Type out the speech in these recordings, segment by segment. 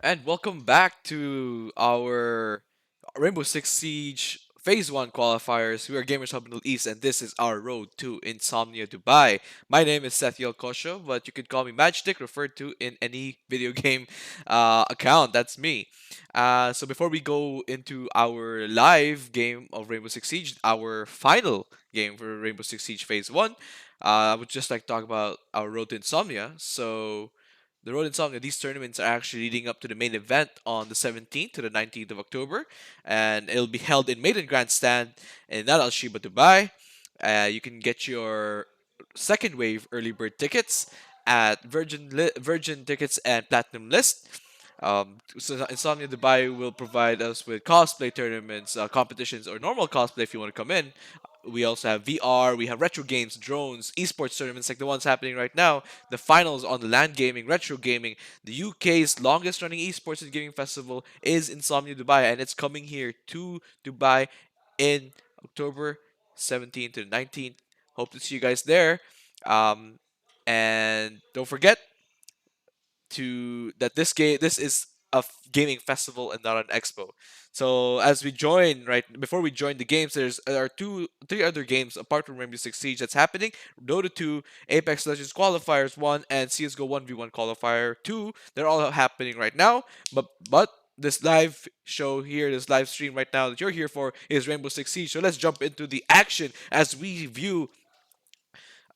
And welcome back to our Rainbow Six Siege Phase 1 qualifiers. We are Gamers Hub Middle East, and this is our road to Insomnia Dubai. My name is Seth Kosho, but you could call me Matchstick, referred to in any video game account. That's me. So before we go into our live game of Rainbow Six Siege, our final game for Rainbow Six Siege Phase 1, I would just like to talk about our road to Insomnia. So the Road Insomnia, these tournaments are actually leading up to the main event on the 17th to the 19th of October, and it'll be held in Meydan Grandstand in Al Shiba, Dubai. You can get your second wave early bird tickets at Virgin Tickets and Platinum List. So Insomnia Dubai will provide us with cosplay tournaments, competitions, or normal cosplay if you want to come in. We also have VR, we have retro games, drones, esports tournaments like the ones happening right now, the finals on the land gaming, retro gaming. The UK's longest running esports and gaming festival is Insomnia Dubai, and it's coming here to Dubai in October 17th to the 19th. Hope to see you guys there. Um, and don't forget, this is a gaming festival and not an expo. So as we join right before we join the games, there are three other games apart from Rainbow Six Siege that's happening. Dota 2, Apex Legends qualifiers 1, and CS:GO 1v1 qualifier 2. They're all happening right now. But this live show here, this live stream right now that you're here for is Rainbow Six Siege. So let's jump into the action as we view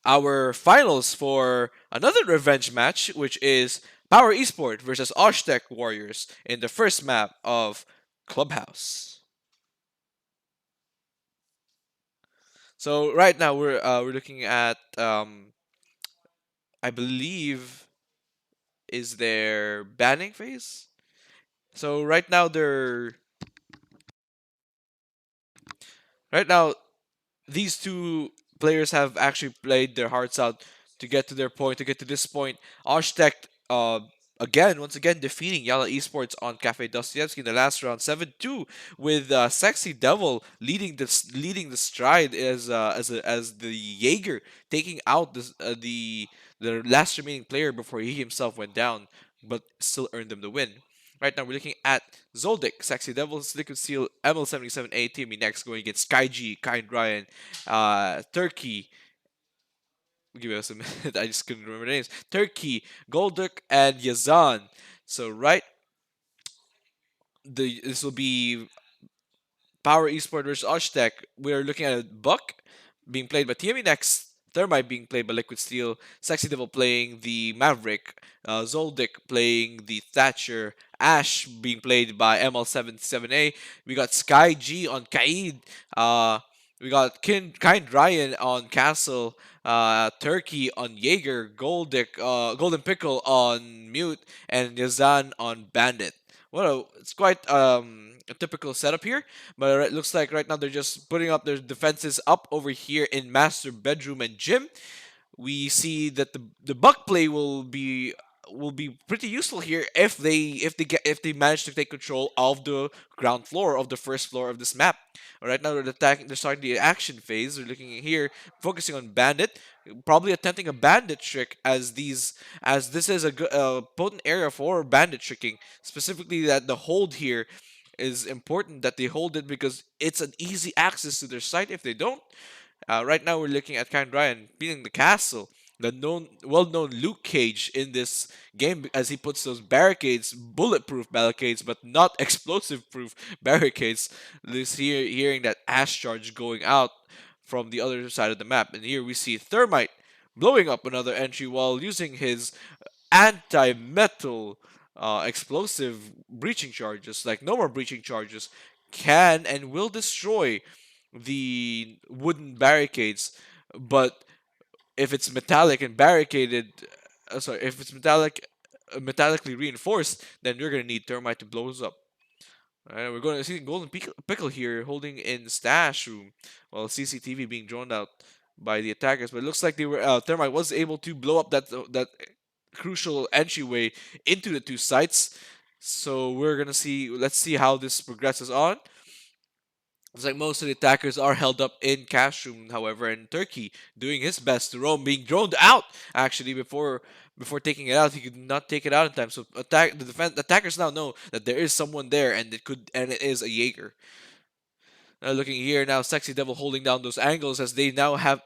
our finals for another revenge match, which is Power Esport versus Osh-Tekk Warriors in the first map of Clubhouse. So right now we're looking at I believe is their banning phase. So right now these two players have actually played their hearts out to get to their point, to get to this point. Osh-Tekk, once again, defeating Yala Esports on Cafe Dostoevsky in the last round, 7-2, with Sexy Devil leading the stride as the Jaeger taking out the last remaining player before he himself went down, but still earned them the win. Right now, we're looking at Zoldyck, Sexy Devils, Liquid Steel, ML77A, Team next going against Skyg, Kind Ryan, Turkey. Give us a minute, I just couldn't remember the names. Turkey, Golduk, and Yazan. So, this will be Power Esport versus Osh-Tekk. We're looking at a Buck being played by TME next. Thermite being played by Liquid Steel, Sexy Devil playing the Maverick, Zoldyck playing the Thatcher, Ash being played by ML77A. We got Sky G on Kaid. We got Kind Ryan on Castle, Turkey on Jaeger, Golden Pickle on Mute, and Yazan on Bandit. It's quite a typical setup here, but it looks like right now they're just putting up their defenses up over here in master bedroom and gym. We see that the buck play will be pretty useful here if they manage to take control of the ground floor of the first floor of this map. Right now they're starting the action phase. We're looking here, focusing on bandit, probably attempting a bandit trick as this is a good potent area for bandit tricking. Specifically, that the hold here is important that they hold it because it's an easy access to their site if they don't. Right now, we're looking at Kind Ryan beating the castle, the well-known Luke Cage in this game, as he puts those barricades, bulletproof barricades, but not explosive-proof barricades. This hearing that Ash charge going out from the other side of the map, and here we see Thermite blowing up another entry while using his anti-metal explosive breaching charges, like no more breaching charges, can and will destroy the wooden barricades. But if it's metallic and barricaded, if it's metallically reinforced, then you're gonna need thermite to blow us up. Alright, we're going to see Pickle here holding in stash room while CCTV being drawn out by the attackers. But it looks like Thermite was able to blow up that crucial entryway into the two sites. So we're gonna see. Let's see how this progresses on. It's like most of the attackers are held up in cash room, however, and Turkey doing his best to roam, being droned out actually before taking it out. He could not take it out in time. So the attackers now know that there is someone there, and it is a Jaeger. Looking here now, Sexy Devil holding down those angles as they now have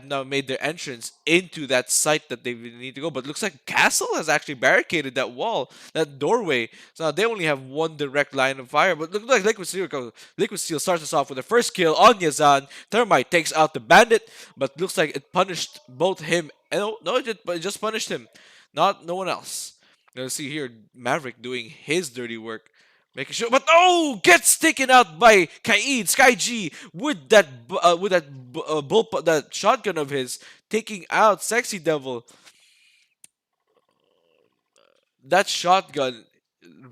now made their entrance into that site that they really need to go. But looks like Castle has actually barricaded that wall, that doorway. So now they only have one direct line of fire. But look like Liquid Steel starts us off with the first kill on Yazan. Thermite takes out the bandit, but looks like it punished both him. No, it just punished him, not no one else. Now see here, Maverick doing his dirty work. Making sure, but no, gets taken out by Kaid Sky G with that shotgun of his, taking out Sexy Devil. That shotgun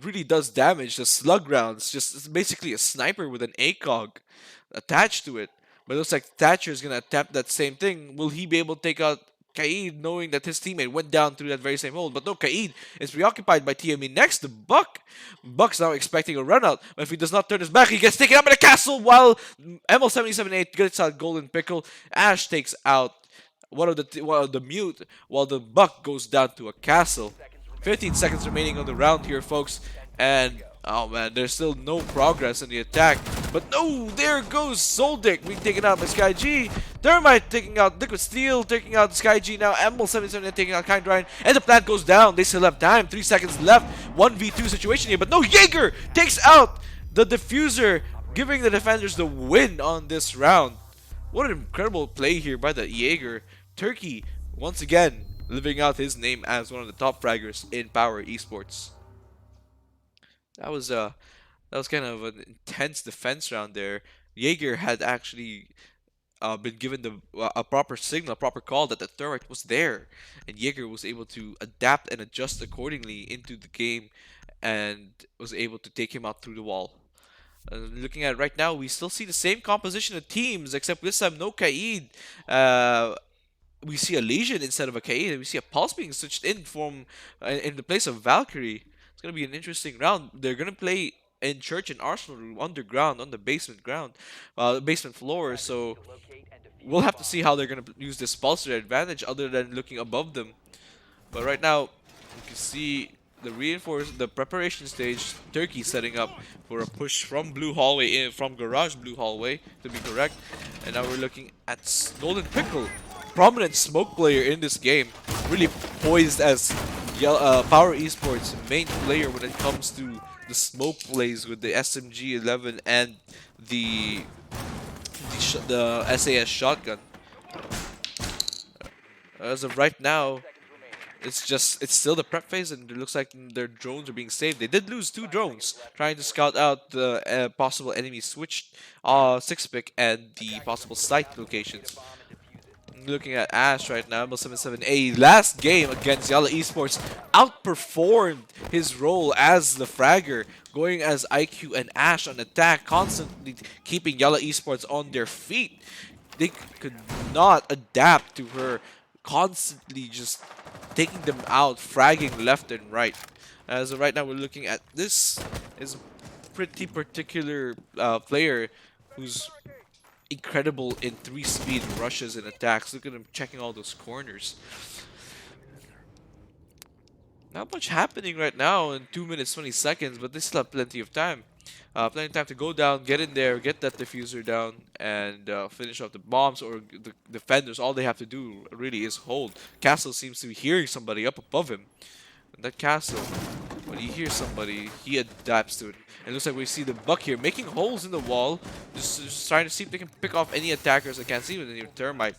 really does damage. The slug rounds, just it's basically a sniper with an ACOG attached to it. But it looks like Thatcher is gonna attempt that same thing. Will he be able to take out Kaid, knowing that his teammate went down through that very same hole? But no, Kaid is preoccupied by TME next to Buck. Buck's now expecting a run out, but if he does not turn his back, he gets taken out by the castle while ML778 gets out Golden Pickle. Ash takes out one of the mute, while the Buck goes down to a castle. 15 seconds remaining on the round here, folks. And, oh man, there's still no progress in the attack. But no, there goes Soldic being taken out by Sky G. Thermite taking out Liquid Steel, taking out Sky G now. ML77 taking out Kind Ryan. And the plant goes down. They still have time. 3 seconds left. 1v2 situation here. But no, Jaeger takes out the diffuser, giving the defenders the win on this round. What an incredible play here by the Jaeger. Turkey, once again, living out his name as one of the top fraggers in Power Esports. That was kind of an intense defense round there. Jaeger had actually been given a proper signal, a proper call that the turret was there, and Jaeger was able to adapt and adjust accordingly into the game, and was able to take him out through the wall. Looking at it right now, we still see the same composition of teams, except this time no Kaid. We see a Legion instead of a Kaid, and we see a Pulse being switched in from in the place of Valkyrie. It's gonna be an interesting round. They're gonna play in Church and Arsenal Room underground on the basement floor. So we'll have to see how they're gonna use this Pulse to their advantage, other than looking above them. But right now, you can see the preparation stage. Turkey setting up for a push from blue hallway from garage blue hallway to be correct. And now we're looking at Golden Pickle, prominent smoke player in this game, really poised as Power Esports main player when it comes to the smoke plays with the SMG 11 and the SAS shotgun. As of right now, it's still the prep phase, and it looks like their drones are being saved. They did lose 2 drones trying to scout out the possible enemy switched 6-pick and the possible site locations. Looking at Ash right now, ML77A, last game against Yalla Esports, outperformed his role as the fragger, going as IQ and Ash on attack, constantly keeping Yalla Esports on their feet. They could not adapt to her constantly just taking them out, fragging left and right. As of right now, we're looking at this is a pretty particular player who's incredible in 3-speed rushes and attacks. Look at him checking all those corners. Not much happening right now in 2 minutes 20 seconds, but they still have plenty of time. Plenty of time to go down, get in there, get that diffuser down, and finish off the bombs or the defenders. All they have to do really is hold. Castle seems to be hearing somebody up above him. And that Castle, when he hears somebody, he adapts to it. And it looks like we see the Buck here making holes in the wall, just trying to see if they can pick off any attackers. I can't see with any Thermite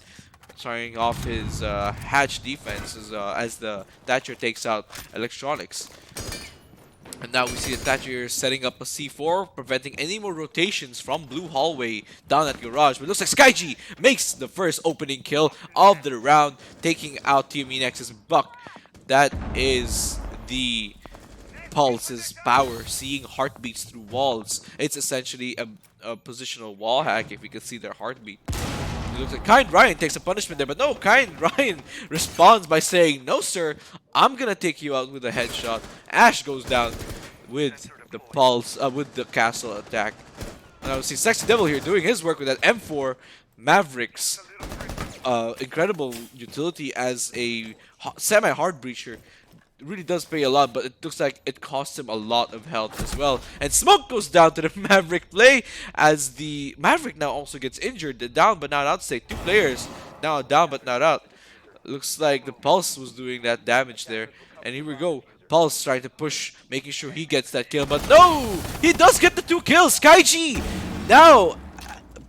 trying off his hatch defense as the Thatcher takes out Electronics. And now we see the Thatcher setting up a C4, preventing any more rotations from blue hallway down at garage. But it looks like SkyG makes the first opening kill of the round, taking out TME Nexus Buck. That is the Pulse's power, seeing heartbeats through walls. It's essentially a positional wall hack if you can see their heartbeat. It looks like Kind Ryan takes a punishment there, but no, Kind Ryan responds by saying, "No sir, I'm gonna take you out with a headshot." Ash goes down with the Pulse, with the Castle attack. Now we see Sexy Devil here doing his work with that M4 Mavericks. Incredible utility as a semi-hard breacher. It really does pay a lot, but it looks like it costs him a lot of health as well. And smoke goes down to the Maverick play as the Maverick now also gets injured. The down but not out state. Two players now down but not out. Looks like the Pulse was doing that damage there. And here we go. Pulse trying to push, making sure he gets that kill. But no! He does get the 2 kills! Kaiji now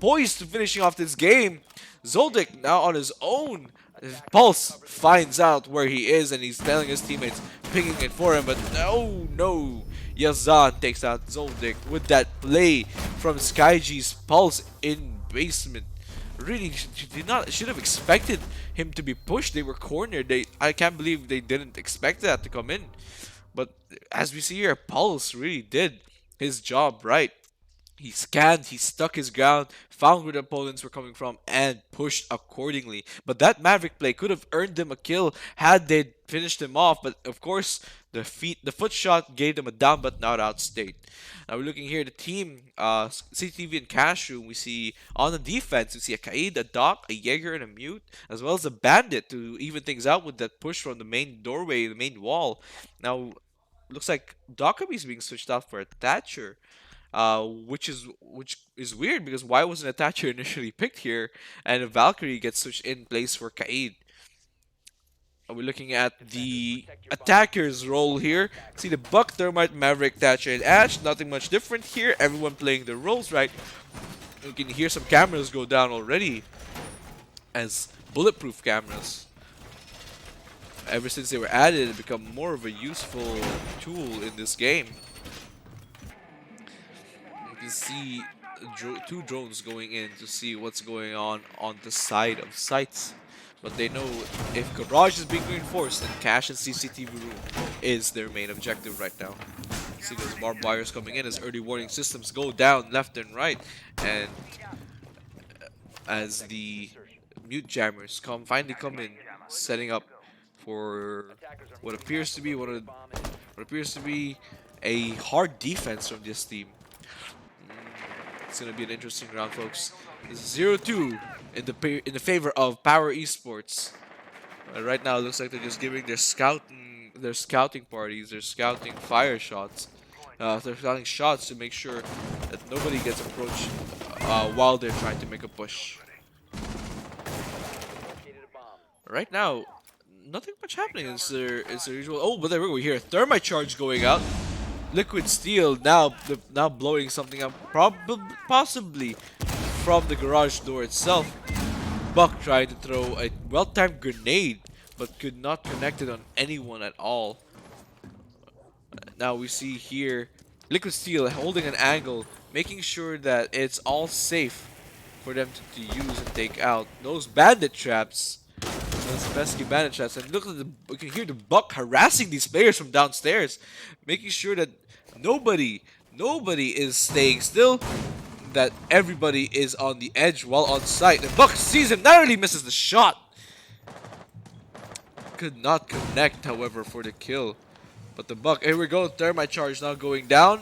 poised to finishing off this game. Zoldyck now on his own. Pulse finds out where he is and he's telling his teammates, pinging it for him. But no. Yazan takes out Zoldyck with that play from Skyji's Pulse in basement. Really should have expected him to be pushed. They were cornered. I can't believe they didn't expect that to come in. But as we see here, Pulse really did his job right. He scanned, he stuck his ground, found where the opponents were coming from, and pushed accordingly. But that Maverick play could have earned them a kill had they finished him off. But of course, the foot shot gave them a down but not out state. Now we're looking here, the team, CTV and Cash Room. We see on the defense, we see a Kaid, a Doc, a Jaeger, and a Mute, as well as a Bandit to even things out with that push from the main doorway, the main wall. Now, looks like Dokkaebi is being switched out for a Thatcher. Which is weird because why wasn't a Thatcher initially picked here and a Valkyrie gets switched in place for Kaid? We're looking at the attacker's role here. See the Buck, Thermite, Maverick, Thatcher, and Ash. Nothing much different here. Everyone playing their roles right. You can hear some cameras go down already as bulletproof cameras. Ever since they were added, it become more of a useful tool in this game. You can see two drones going in to see what's going on the side of sites. But they know if Garage is being reinforced, then Cash and CCTV room is their main objective right now. See those barbed wires coming in as early warning systems go down left and right. And as the mute jammers finally come in, setting up for what appears to be a hard defense from this team. It's gonna be an interesting round, folks. This is 0-2 in the favor of Power Esports. Right now, it looks like they're just giving their scouting parties, their scouting fire shots. They're scouting shots to make sure that nobody gets approached while they're trying to make a push. Right now, nothing much happening. It's their usual. Oh, but there we go. We hear a thermite charge going out. Liquid Steel now blowing something up, possibly from the garage door itself. Buck tried to throw a well-timed grenade, but could not connect it on anyone at all. Now we see here Liquid Steel holding an angle, making sure that it's all safe for them to use and take out. Those bandit traps. Those pesky bandit traps. And look at you can hear the Buck harassing these players from downstairs, making sure that nobody is staying still, that everybody is on the edge while on site. And Buck sees him, narrowly misses the shot. Could not connect, however, for the kill. But the Buck, here we go, Thermite charge now going down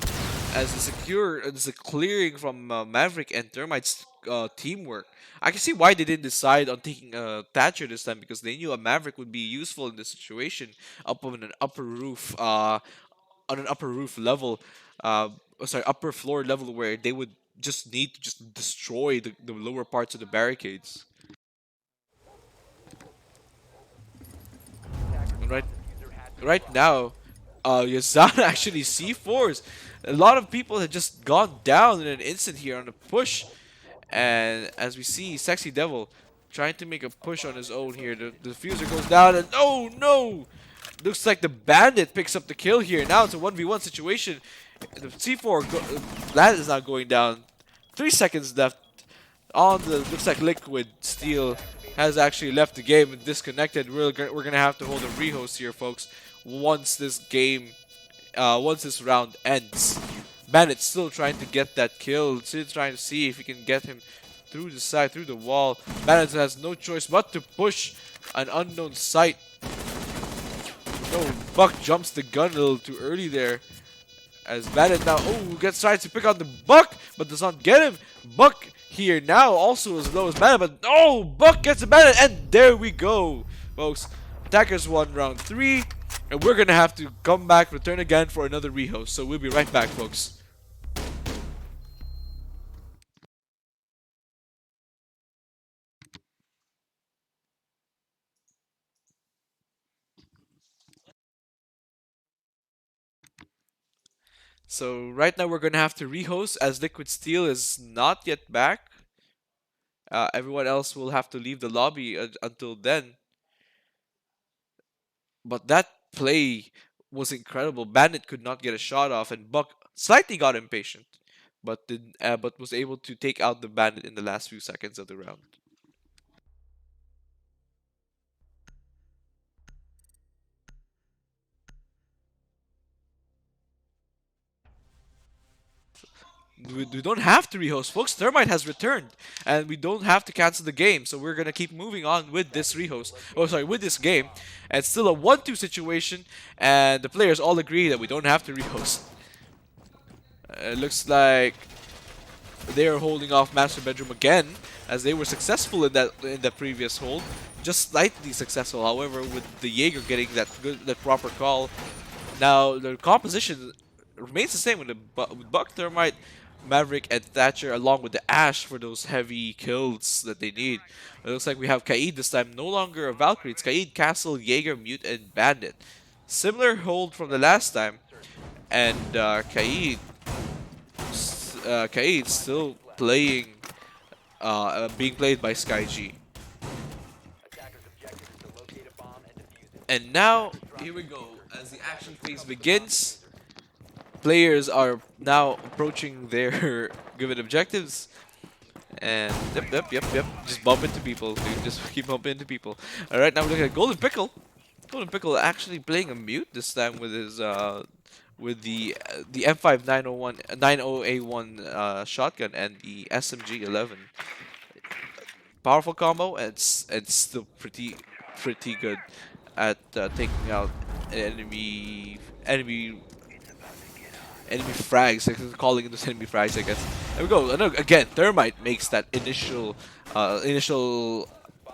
as it's a clearing from Maverick and Thermite's teamwork. I can see why they didn't decide on taking a Thatcher this time, because they knew a Maverick would be useful in this situation up on an upper roof, level, upper floor level, where they would just need to just destroy the lower parts of the barricades. And right now, Yazan actually C4s. A lot of people had just gone down in an instant here on the push. And as we see, Sexy Devil trying to make a push on his own here. The diffuser goes down and oh no! Looks like the Bandit picks up the kill here. Now it's a 1v1 situation. The C4 that is not going down. 3 seconds left on the, looks like Liquid Steel has actually left the game and disconnected. We're gonna have to hold a rehost here, folks, once this round ends. Bandit still trying to get that kill, still trying to see if he can get him through the side, through the wall. Bandit has no choice but to push an unknown site. No, Buck jumps the gun a little too early there. As Bandit now, oh, gets tries to pick on the Buck, but does not get him. Buck here now also as low as Bandit, but oh, Buck gets the Bandit, and there we go, folks. Attackers won round 3, and we're gonna have to come back, return again for another rehost. So we'll be right back, folks. So right now we're gonna have to rehost as Liquid Steel is not yet back. Everyone else will have to leave the lobby until then. But that play was incredible. Bandit could not get a shot off, and Buck slightly got impatient, but was able to take out the Bandit in the last few seconds of the round. We don't have to rehost, folks. Thermite has returned, and we don't have to cancel the game. So we're gonna keep moving on with this rehost. Oh, sorry, with this game. And it's still a 1-2 situation, and the players all agree that we don't have to rehost. It looks like they are holding off Master Bedroom again, as they were successful in that previous hold, just slightly successful. However, with the Jaeger getting that proper call, now the composition remains the same with with Buck, Thermite, Maverick, and Thatcher, along with the Ash for those heavy kills that they need. It looks like we have Kaid this time, no longer a Valkyrie. It's Kaid, Castle, Jaeger, Mute, and Bandit. Similar hold from the last time, and Kaid still playing, being played by SkyG. And now, here we go. As the action phase begins, players are now approaching their given objectives. And yep. Just bump into people, dude. Just keep bumping into people. Alright, now we're looking at Golden Pickle. Golden Pickle actually playing a mute this time with his with the M5 901 90A1 shotgun and the SMG 11. Powerful combo, and it's still pretty good at taking out enemy frags, like calling in those enemy frags, I guess. There we go. Again, Thermite makes that initial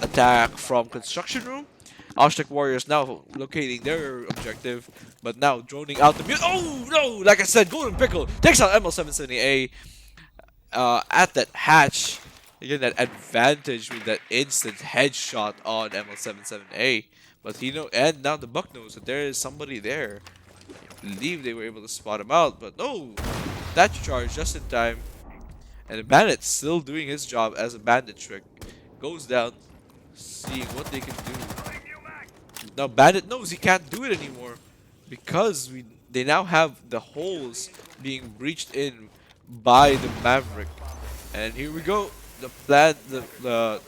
attack from construction room. Osh-Tekk Warriors now locating their objective, but now droning out the mute. Oh no! Like I said, Golden Pickle takes out ML770A at that hatch. Again, that advantage with that instant headshot on ML77A. But and now the Buck knows that there is somebody there. I believe they were able to spot him out, but no! That charge just in time. And the Bandit still doing his job as a bandit trick. Goes down, seeing what they can do. Now Bandit knows he can't do it anymore because they now have the holes being breached in by the Maverick. And here we go. The plan, the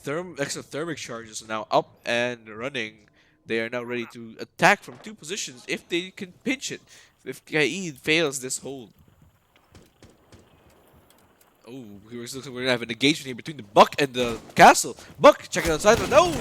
exothermic charges are now up and running. They are now ready to attack from 2 positions if they can pinch it. If Kaid fails this hold. Oh, we're gonna have an engagement here between the Buck and the Castle. Buck checking outside, but no!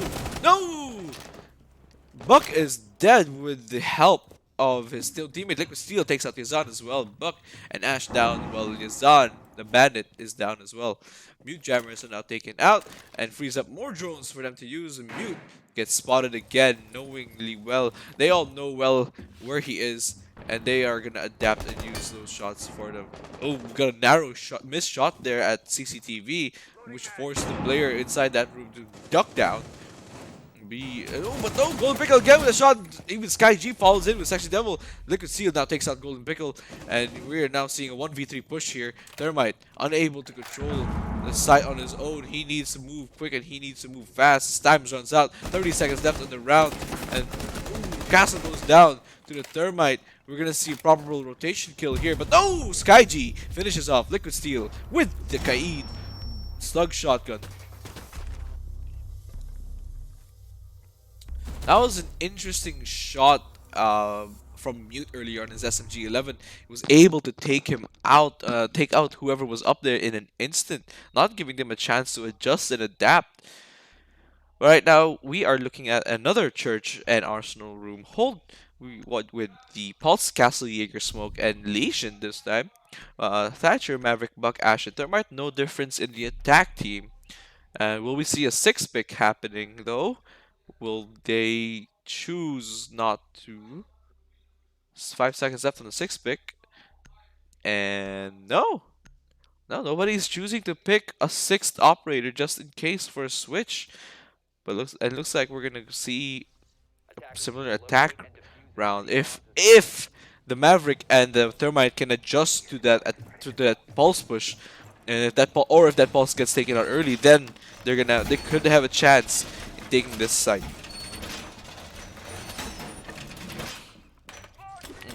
Buck is dead with the help of his teammate. Liquid Steel takes out Yazan as well. Buck and Ash down, while Yazan, the bandit, is down as well. Mute jammers are now taken out and frees up more drones for them to use. Mute gets spotted again, knowingly well. They all know well where he is, and they are gonna adapt and use those shots for them. Oh, we got a narrow shot, missed shot there at CCTV, which forced the player inside that room to duck down. Oh, but no, Golden Pickle again with a shot. Even Sky G follows in with Sexy Devil. Liquid Steel now takes out Golden Pickle, and we are now seeing a 1v3 push here. Thermite unable to control the site on his own. He needs to move quick and he needs to move fast. His time runs out. 30 seconds left in the round, and Castle goes down to the Thermite. We're gonna see a probable rotation kill here, but no! Sky G finishes off Liquid Steel with the Kaid slug shotgun. That was an interesting shot from Mute earlier on his SMG 11. He was able to take out whoever was up there in an instant, not giving them a chance to adjust and adapt. Right now, we are looking at another church and arsenal room hold what with the Pulse, Castle, Jaeger, Smoke, and Legion this time. Thatcher, Maverick, Buck, Ash, and Thermite, no difference in the attack team. And will we see a six pick happening though? Will they choose not to? 5 seconds left on the six pick, and no, nobody's choosing to pick a sixth operator just in case for a switch. But looks like we're gonna see a similar attack round if the Maverick and the Thermite can adjust to that pulse push, and if that pulse gets taken out early, then they could have a chance in taking this site.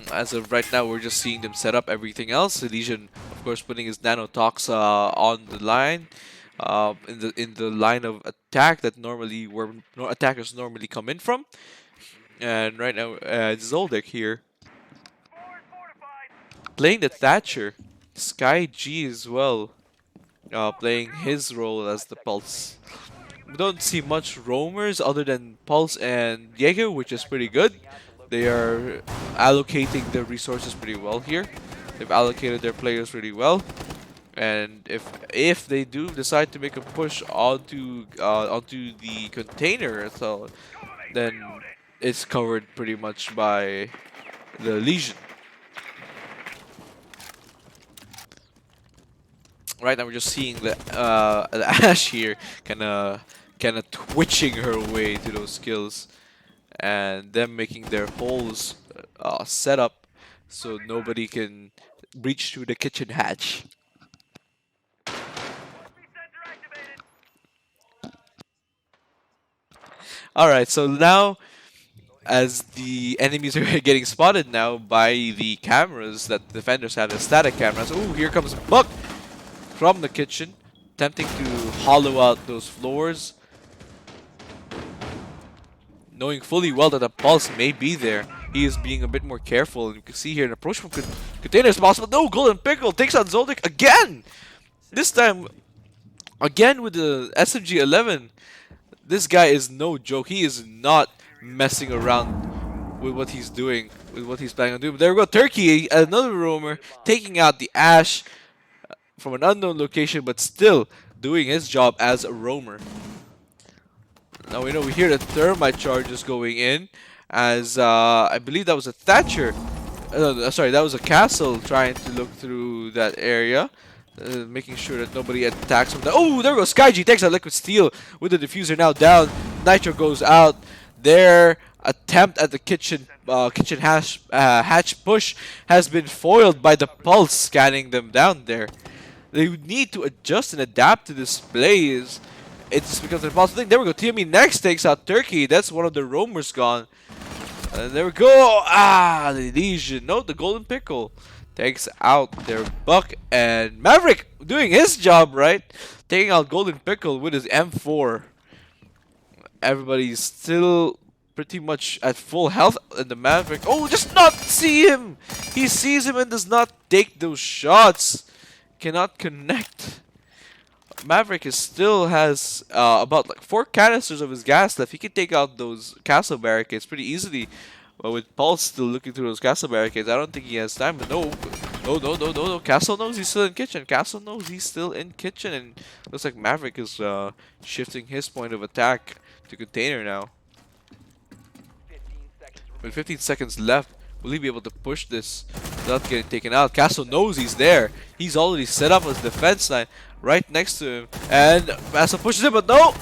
As of right now, we're just seeing them set up everything else. Elysian, of course, putting his nanotox on the line, in the line of attack that normally where attackers normally come in from. And right now, Zoldyck here playing the Thatcher. Sky G as well, playing his role as the Pulse. We don't see much roamers other than Pulse and Jaeger, which is pretty good. They are allocating their resources pretty well here. They've allocated their players really well. And if they do decide to make a push onto the container, so then it's covered pretty much by the Legion. Right now we're just seeing the Ash here kind of twitching her way to those kills, and them making their holes set up so nobody can breach through the kitchen hatch. Alright, so now as the enemies are getting spotted now by the cameras that defenders have, the static cameras. Ooh, here comes Buck from the kitchen, attempting to hollow out those floors, knowing fully well that a pulse may be there. He is being a bit more careful, and you can see here an approach from container is possible. No, Golden Pickle takes out Zoldyck again! This time, again with the SMG-11. This guy is no joke. He is not messing around with what he's doing, with what he's planning on doing. But there we go, Turkey, another roamer, taking out the Ash from an unknown location, but still doing his job as a roamer. Now we hear the thermite charges going in, as I believe that was a Thatcher. Sorry, that was a Castle trying to look through that area. Making sure that nobody attacks him. Oh, there goes SkyG, takes out Liquid Steel with the diffuser now down. Nitro goes out. Their attempt at the kitchen hatch push has been foiled by the Pulse scanning them down there. They need to adjust and adapt to this plays. It's because of the Pulse thing. There we go. TME next takes out Turkey. That's one of the roamers gone. And there we go. Ah, the Legion. No, the Golden Pickle takes out their Buck, and Maverick doing his job right, taking out Golden Pickle with his M4. Everybody's still pretty much at full health, and the Maverick, oh, just not see him. He sees him and does not take those shots. Cannot connect. Maverick still has about like 4 canisters of his gas left. He can take out those castle barricades pretty easily. But with Pulse still looking through those castle barricades, I don't think he has time. But no. Castle knows he's still in kitchen. Castle knows he's still in kitchen, and looks like Maverick is shifting his point of attack to container now. With 15 seconds left, will he be able to push this without getting taken out? Castle knows he's there. He's already set up his defense line right next to him, and Castle pushes him, but no,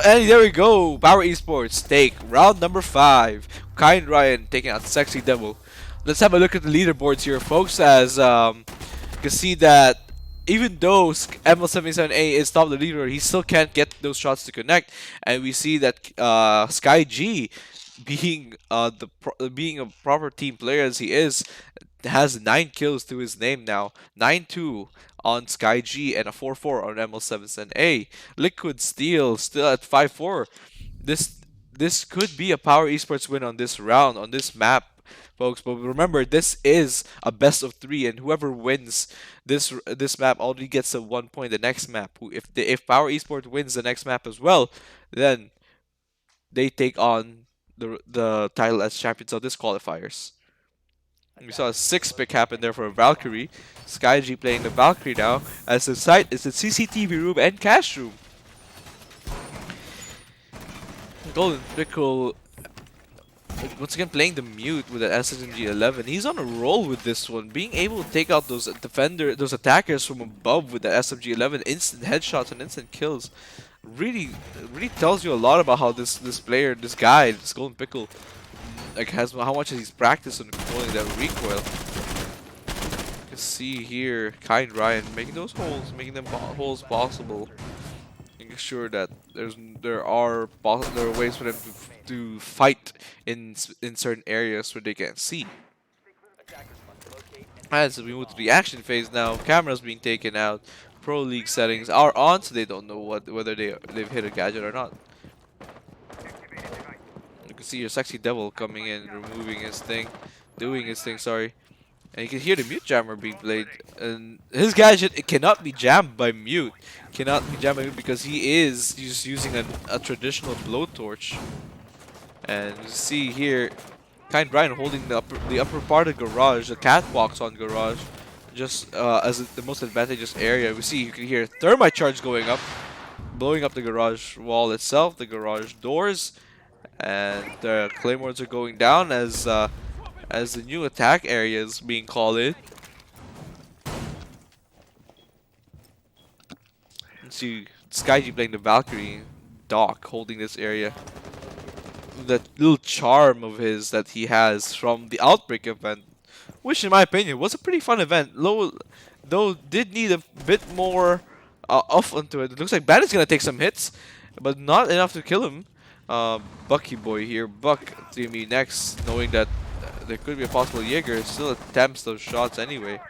and there we go. Power Esports take round number 5. Kind Ryan taking out Sexy Devil. Let's have a look at the leaderboards here, folks, as you can see that even though ML77A is top of the leaderboard, he still can't get those shots to connect. And we see that Sky G, being being a proper team player as he is, has 9 kills to his name now. 9-2 on Sky G and a 4-4 on ML77A. Liquid Steel still at 5-4. This could be a Power Esports win on this round, on this map, folks. But remember, this is a best of 3, and whoever wins this map already gets a 1 point the next map. If Power Esports wins the next map as well, then they take on the title as champions of this qualifiers. We saw a 6 pick happen there for Valkyrie. SkyG playing the Valkyrie now, as the site is the CCTV room and cash room. Golden Pickle once again playing the mute with the SMG-11. He's on a roll with this one, being able to take out those attackers from above with the SMG-11. Instant headshots and instant kills. Really, really tells you a lot about how this player, this guy, this Golden Pickle, like has how much he's practiced on controlling that recoil. You can see here, Kind Ryan making those holes, making them holes possible, making sure that there are ways for them to fight in certain areas where they can't see. As we move to the action phase now, cameras being taken out, Pro League settings are on, so they don't know whether they've hit a gadget or not. You can see your Sexy Devil coming in, removing his thing, doing his thing, sorry. And you can hear the mute jammer being played. And his gadget, it cannot be jammed by mute. Cannot be jammed by mute because he is just using a traditional blowtorch. And you see here, Kind Brian holding the upper part of garage, the catwalks on garage, just as the most advantageous area. We see you can hear thermite charge going up, blowing up the garage wall itself, the garage doors, and the claymores are going down as the new attack area is being called in. You see SkyG playing the Valkyrie, Doc holding this area. That little charm of his that he has from the Outbreak event, which in my opinion was a pretty fun event, though did need a bit more off onto it. It looks like Bandit's gonna take some hits, but not enough to kill him. Bucky boy here, Buck to me next, knowing that there could be a possible Jaeger, still attempts those shots anyway.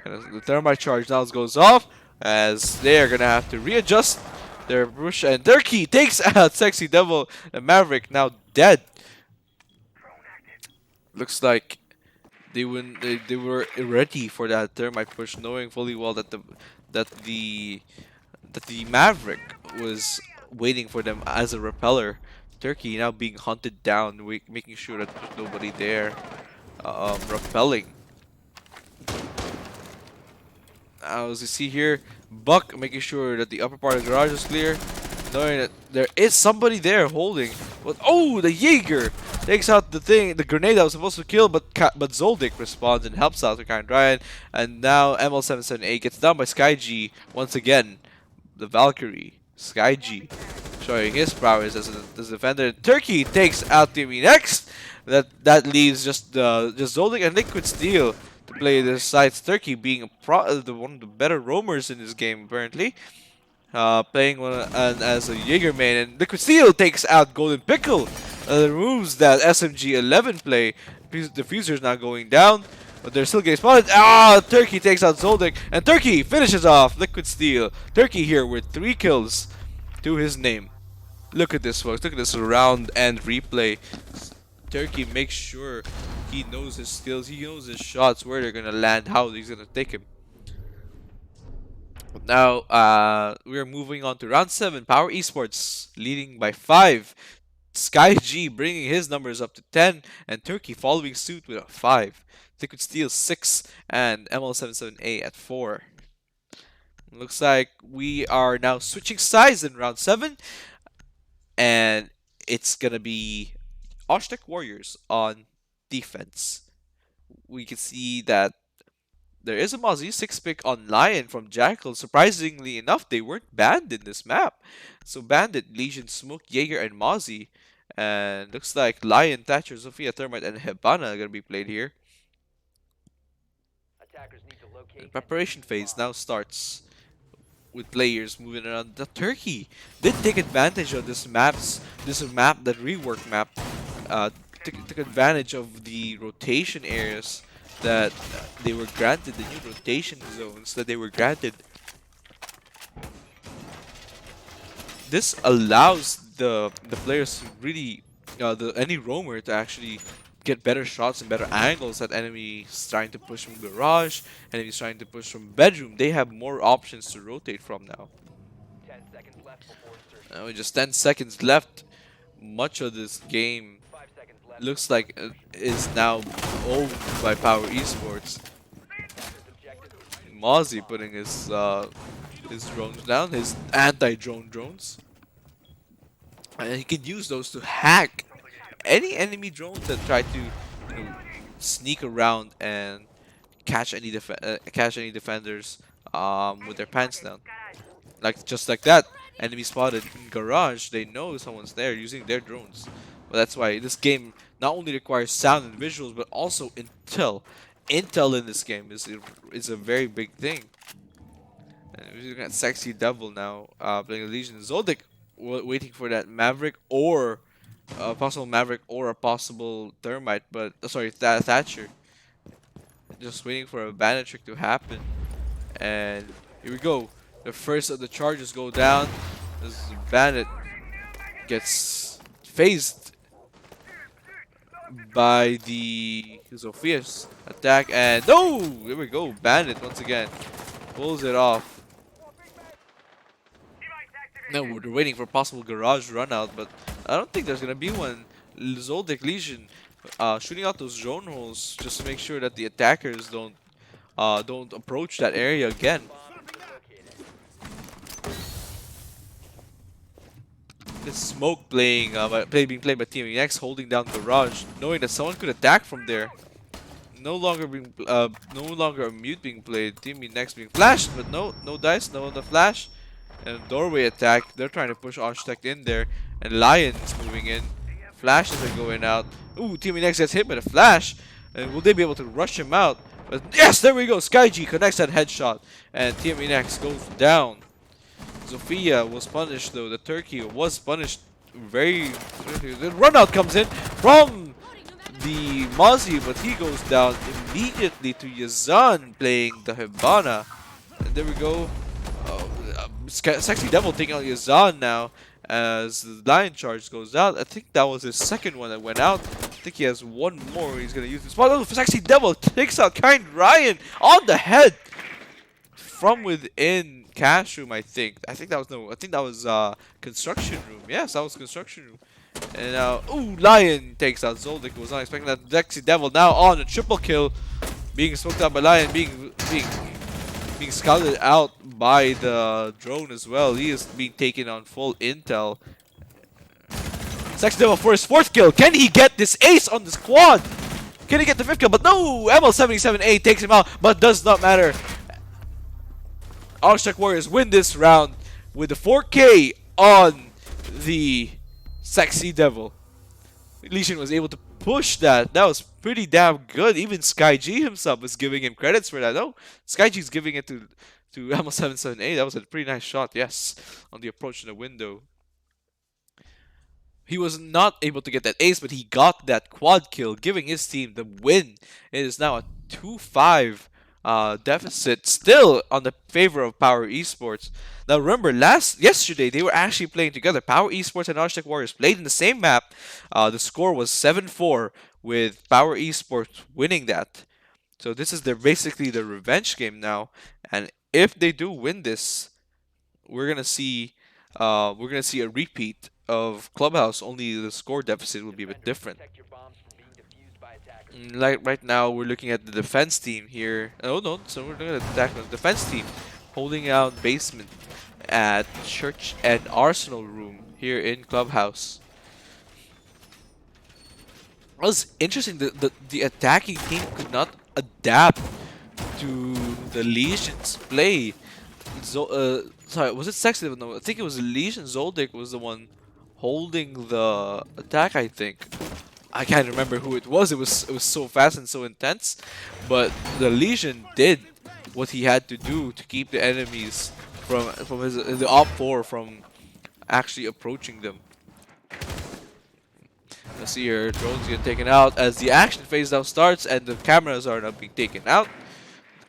And the thermite charge now goes off, as they are gonna have to readjust their push, and Turkey takes out Sexy Devil and Maverick, now dead. Looks like they were ready for that thermite push, knowing fully well that the Maverick was waiting for them as a repeller. Turkey now being hunted down, making sure that there's nobody there, repelling. As you see here, Buck making sure that the upper part of the garage is clear, knowing that there is somebody there holding. But oh, the Jaeger takes out the grenade that was supposed to kill, but Zoldyck responds and helps out to Kind Ryan. And now ML778 gets down by SkyG once again. The Valkyrie, SkyG, showing his prowess as a defender. Turkey takes out Timmy next. That leaves just Zoldyck and Liquid Steel to play this sides. Turkey being one of the better roamers in this game apparently, playing as a Jaeger main, and Liquid Steel takes out Golden Pickle, removes that SMG-11 play. The diffuser is now going down, but they're still getting spotted. Turkey takes out Zoldyck, and Turkey finishes off Liquid Steel. Turkey here with 3 kills to his name. Look at this, folks. Look at this round and replay. Turkey makes sure he knows his skills, he knows his shots, where they're gonna land, how he's gonna take him. Now, we are moving on to round 7. Power Esports leading by 5. SkyG bringing his numbers up to 10, and Turkey following suit with a 5. Liquid Steel 6, and ML77A at 4. Looks like we are now switching sides in round 7, and it's gonna be Osh-Tekk Warriors on defense. We can see that there is a Mozzie 6-pick on Lion from Jackal. Surprisingly enough, they weren't banned in this map. So Bandit, Legion, Smoke, Jaeger, and Mozzie. And looks like Lion, Thatcher, Sophia, Thermite, and Hibana are going to be played here. The preparation phase now starts with players moving around. The Turkey did take advantage of this map, that rework map. Took advantage of the rotation areas that they were granted, the new rotation zones that they were granted. This allows the players to really, any roamer to actually get better shots and better angles at enemies trying to push from garage, enemies trying to push from bedroom. They have more options to rotate from now. 10 seconds left before insertion. With just 10 seconds left, much of this game looks like is now owned by Power Esports. Mozzie putting his drones down, his anti-drone drones, and he can use those to hack any enemy drones that try to, sneak around and catch any defenders with their pants down. Like just like that, enemy spotted in garage. They know someone's there using their drones. But that's why this game not only requires sound and visuals, but also intel. Intel in this game is a very big thing. And we're looking at Sexy Devil now, playing a Legion. Zoldyck waiting for that Maverick or a possible Maverick or a possible Thermite, but sorry, Thatcher. Just waiting for a bandit trick to happen. And here we go. The first of the charges go down. This bandit gets phased by the Sophia's attack, and no! Here we go. Bandit once again pulls it off. Now we're waiting for a possible garage run out, but I don't think there's gonna be one. Zoldyck Legion shooting out those drone holes just to make sure that the attackers don't approach that area again. The smoke being played by Team X, holding down Garage, knowing that someone could attack from there. No longer a mute being played. Team X being flashed, but no dice, no on the flash. And doorway attack. They're trying to push Osh-Tekk in there, and Lion's moving in. Flashes are going out. Ooh, Team X gets hit by the flash, and will they be able to rush him out? But yes, there we go. SkyG connects that headshot, and Team X goes down. Sophia was punished though. The turkey was punished very. The run out comes in from the Mozzie, but he goes down immediately to Yazan playing the Hibana. And there we go. Sexy Devil taking out Yazan now as the Lion Charge goes out. I think that was his second one that went out. I think he has one more he's going to use. The spot. Oh, Sexy Devil takes out Kind Ryan on the head from within cash room, I think. I think that was construction room. Yes, that was construction room. And now, Lion takes out Zoldyck. Was not expecting that. Sexy Devil now on a triple kill, being smoked out by Lion, being scouted out by the drone as well. He is being taken on full intel. Sexy Devil for his fourth kill. Can he get this ace on the squad? Can he get the fifth kill? But no, ML77A takes him out, but does not matter. Osh-Tekk Warriors win this round with the 4K on the Sexy Devil. Legion was able to push that. That was pretty damn good. Even SkyG himself is giving him credits for that. No, SkyG's giving it to ML778. That was a pretty nice shot, yes, on the approach to the window. He was not able to get that ace, but he got that quad kill, giving his team the win. It is now a 2-5 deficit, still on the favor of Power Esports. Now remember, yesterday they were actually playing together. Power Esports and Osh-Tekk Warriors played in the same map. The score was 7-4 with Power Esports winning that. So this is basically the revenge game now. And if they do win this, we're gonna see a repeat of Clubhouse. Only the score deficit will be a bit different. Like right now, we're looking at the defense team here. Oh no, so we're looking at the attack of the defense team holding out basement at Church and Arsenal room here in Clubhouse. It was interesting that the attacking team could not adapt to the Legion's play. Sorry, was it Sexy? No, I think it was Legion. Zoldyck was the one holding the attack, I think. I can't remember who it was. It was so fast and so intense, but the Legion did what he had to do to keep the enemies from the op 4 from actually approaching them. Let's see here, drones get taken out as the action phase now starts, and the cameras are now being taken out,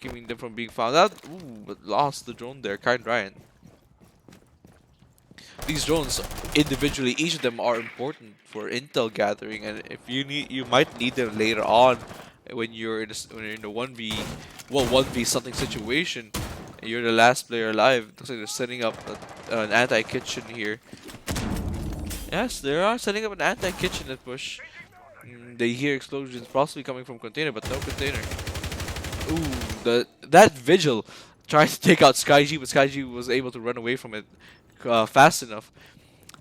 keeping them from being found out. Ooh, but lost the drone there, Kind Ryan. These drones individually, each of them are important for intel gathering, and if you might need them later on when you're in the 1v something situation and you're the last player alive. Looks like they're setting up an anti-kitchen here. Yes, they are setting up an anti-kitchen at push. They hear explosions possibly coming from container, but no container. Ooh, that Vigil tried to take out SkyG, but SkyG was able to run away from it fast enough.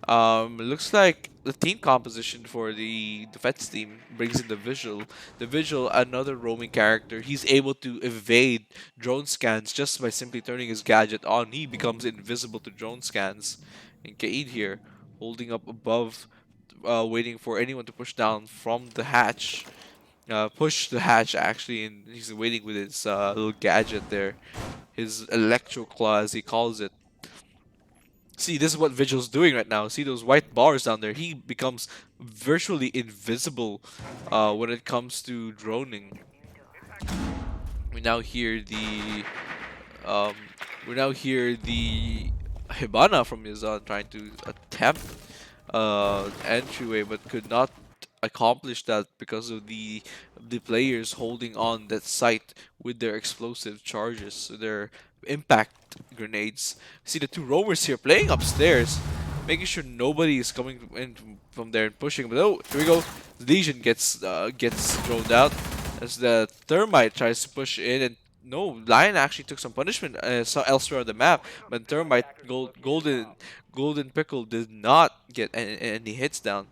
It looks like the team composition for the defense team brings in the Vigil. The Vigil, another roaming character, he's able to evade drone scans just by simply turning his gadget on. He becomes invisible to drone scans. And Kaid here, holding up above, waiting for anyone to push down from the hatch. Push the hatch actually, and he's waiting with his little gadget there, his electro claw as he calls it. See, this is what Vigil's doing right now. See those white bars down there? He becomes virtually invisible when it comes to droning. We now hear the um, we now hear the Hibana from Mizan trying to attempt entryway, but could not accomplish that because of the players holding on that site with their explosive charges, so their impact grenades. See the two roamers here playing upstairs, making sure nobody is coming in from there and pushing. But oh, here we go. The Legion gets droned out as the Thermite tries to push in, and no, Lion actually took some punishment elsewhere on the map, but Thermite Golden Pickle did not get any hits down.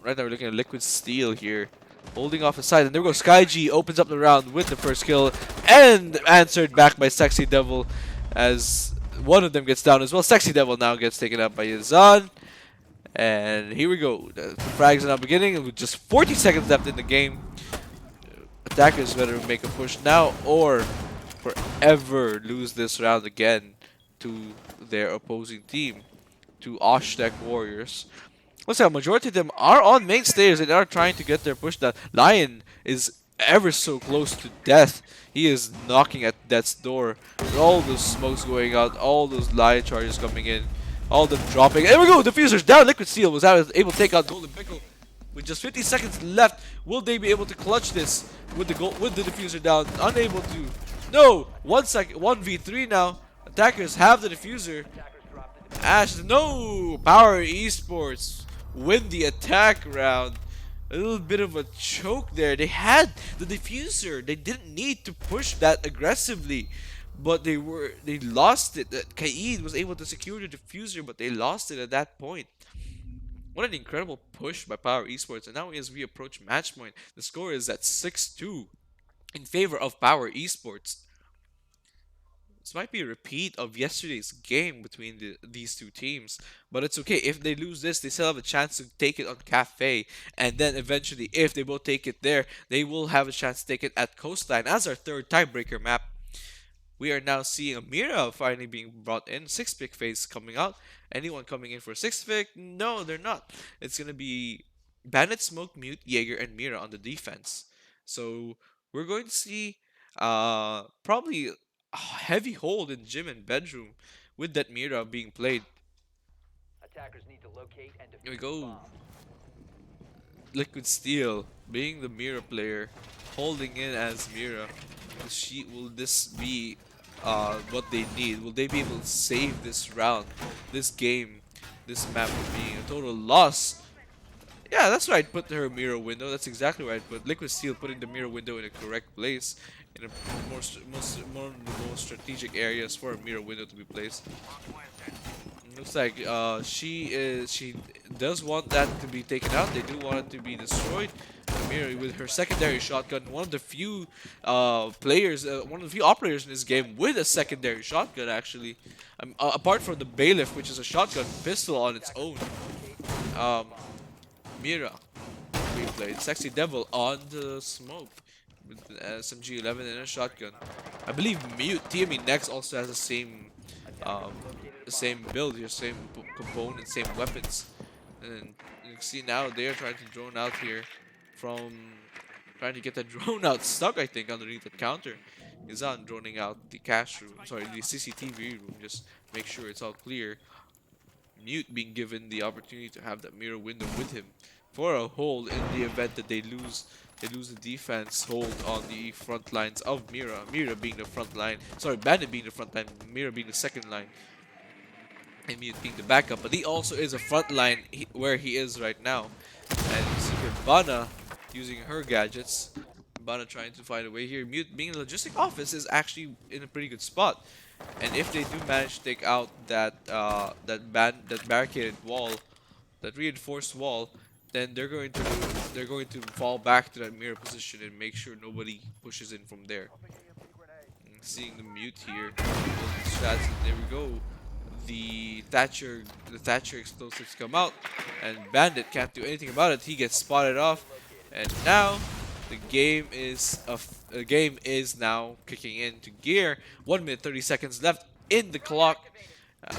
Right now we're looking at Liquid Steel here, holding off his side, and there we go. SkyG opens up the round with the first kill, and answered back by Sexy Devil, as one of them gets down as well. Sexy Devil now gets taken up by Yazan, and here we go. The frags are now beginning, with just 40 seconds left in the game. Attackers better make a push now, or forever lose this round again to their opposing team, to Osh-Tekk Warriors. Looks like a majority of them are on main stairs and are trying to get their push down. Lion is ever so close to death. He is knocking at death's door. With all those smokes going out, all those Lion charges coming in, all of them dropping. There we go! Diffuser's down! Liquid Steel was able to take out Golden Pickle. With just 50 seconds left, will they be able to clutch this with the diffuser down? Unable to. No! 1v3 now. Attackers have the diffuser. Ash, no! Power Esports win the attack round. A little bit of a choke there. They had the diffuser. They didn't need to push that aggressively, but they lost it. Kaid was able to secure the diffuser, but they lost it at that point. What an incredible push by Power Esports. And now as we approach match point, the score is at 6-2 in favor of Power Esports. This might be a repeat of yesterday's game between these two teams, but it's okay. If they lose this, they still have a chance to take it on Cafe, and then eventually, if they both take it there, they will have a chance to take it at Coastline as our third tiebreaker map. We are now seeing Amira finally being brought in. 6-pick phase coming out. Anyone coming in for 6-pick? No, they're not. It's going to be Bandit, Smoke, Mute, Jaeger, and Mira on the defense. So we're going to see probably a heavy hold in gym and bedroom with that Mira being played. Attackers need to locate and Here we defuse go. the bomb. Liquid Steel being the Mira player, holding in as Mira. Will this be what they need? Will they be able to save this round, this game, this map from being a total loss? Yeah, that's where I'd put her mirror window. That's exactly where I'd put Liquid Steel, putting the mirror window in a correct place, in a more of the most strategic areas for a mirror window to be placed. Looks like she does want that to be taken out. They do want it to be destroyed. Amira with her secondary shotgun, one of the few one of the few operators in this game with a secondary shotgun actually. Apart from the Bailiff, which is a shotgun pistol on its own. Mira being played. Sexy Devil on the smoke with the SMG-11 and a shotgun. I believe Mute TME next also has the same build, your same components, same weapons. And you can see now they're trying to drone out here from trying to get that drone out stuck, I think, underneath the counter. Izan droning out the cash room, sorry, the CCTV room, just make sure it's all clear. Mute being given the opportunity to have that mirror window with him for a hold in the event that they lose the defense hold on the front lines of Mira. Mira being the front line, sorry, Bandit being the front line, Mira being the second line, and Mute being the backup. But he also is a front line where he is right now. Hibana using her gadgets. Hibana trying to find a way here. Mute being in the logistic office is actually in a pretty good spot. And if they do manage to take out that barricaded wall, that reinforced wall, then they're going to fall back to that mirror position and make sure nobody pushes in from there. Seeing the mute here, building strats, and there we go. The Thatcher explosives come out, and Bandit can't do anything about it. He gets spotted off, and now the game is now kicking into gear. 1 minute 30 seconds left in the clock. Uh,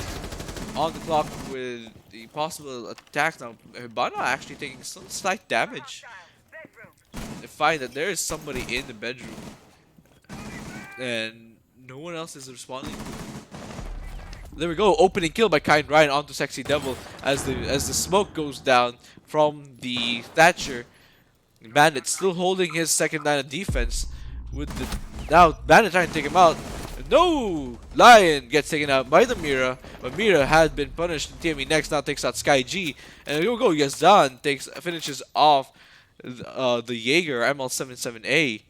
on the clock with the possible attacks now. Hibana actually taking some slight damage. They find that there is somebody in the bedroom, and no one else is responding. There we go, opening kill by Kind Ryan onto Sexy Devil as the smoke goes down from the Thatcher. Bandit still holding his second line of defense with the now Bandit trying to take him out. No! Lion gets taken out by the Mira, but Mira had been punished. TME next now takes out Sky G, and here we go. Yazdan finishes off the Jaeger ML77A.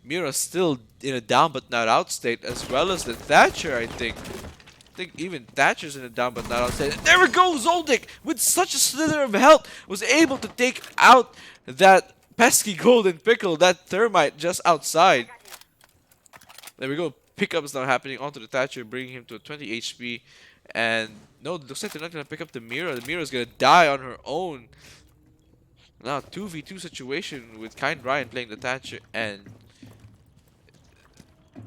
Mira still in a down but not out state, as well as the Thatcher, I think. I think even Thatcher's in a down but not out state. And there we go! Zoldyck, with such a slither of health, was able to take out that pesky golden pickle, that thermite just outside. There we go. Pickups now happening onto the Thatcher, bringing him to a 20 HP. And no, it looks like they're not going to pick up the Mira. The Mira's going to die on her own. Now, 2v2 situation with Kind Ryan playing the Thatcher, and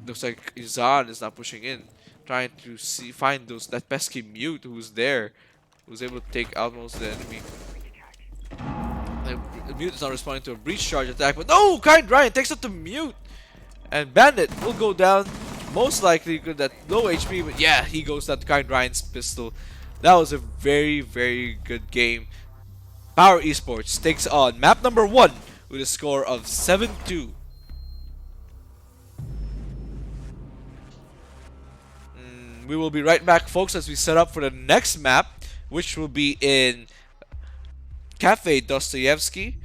looks like Izan is now pushing in, trying to find that pesky mute who's there, who's able to take out most of the enemy. The mute is not responding to a breach charge attack, but no! Kind Ryan takes out the mute! And Bandit will go down, most likely with that low HP, but yeah, he goes down to Kind Ryan's pistol. That was a very, very good game. Power Esports takes on map number 1 with a score of 7-2. We will be right back, folks, as we set up for the next map, which will be in Cafe Dostoevsky.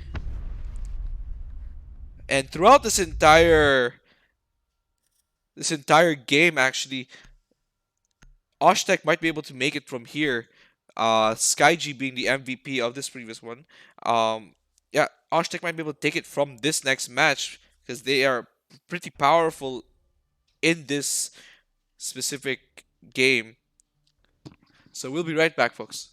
And throughout this entire game, actually, Osh-Tekk might be able to make it from here. SkyG being the MVP of this previous one. Yeah, Osh-Tekk might be able to take it from this next match because they are pretty powerful in this specific game. So we'll be right back, folks.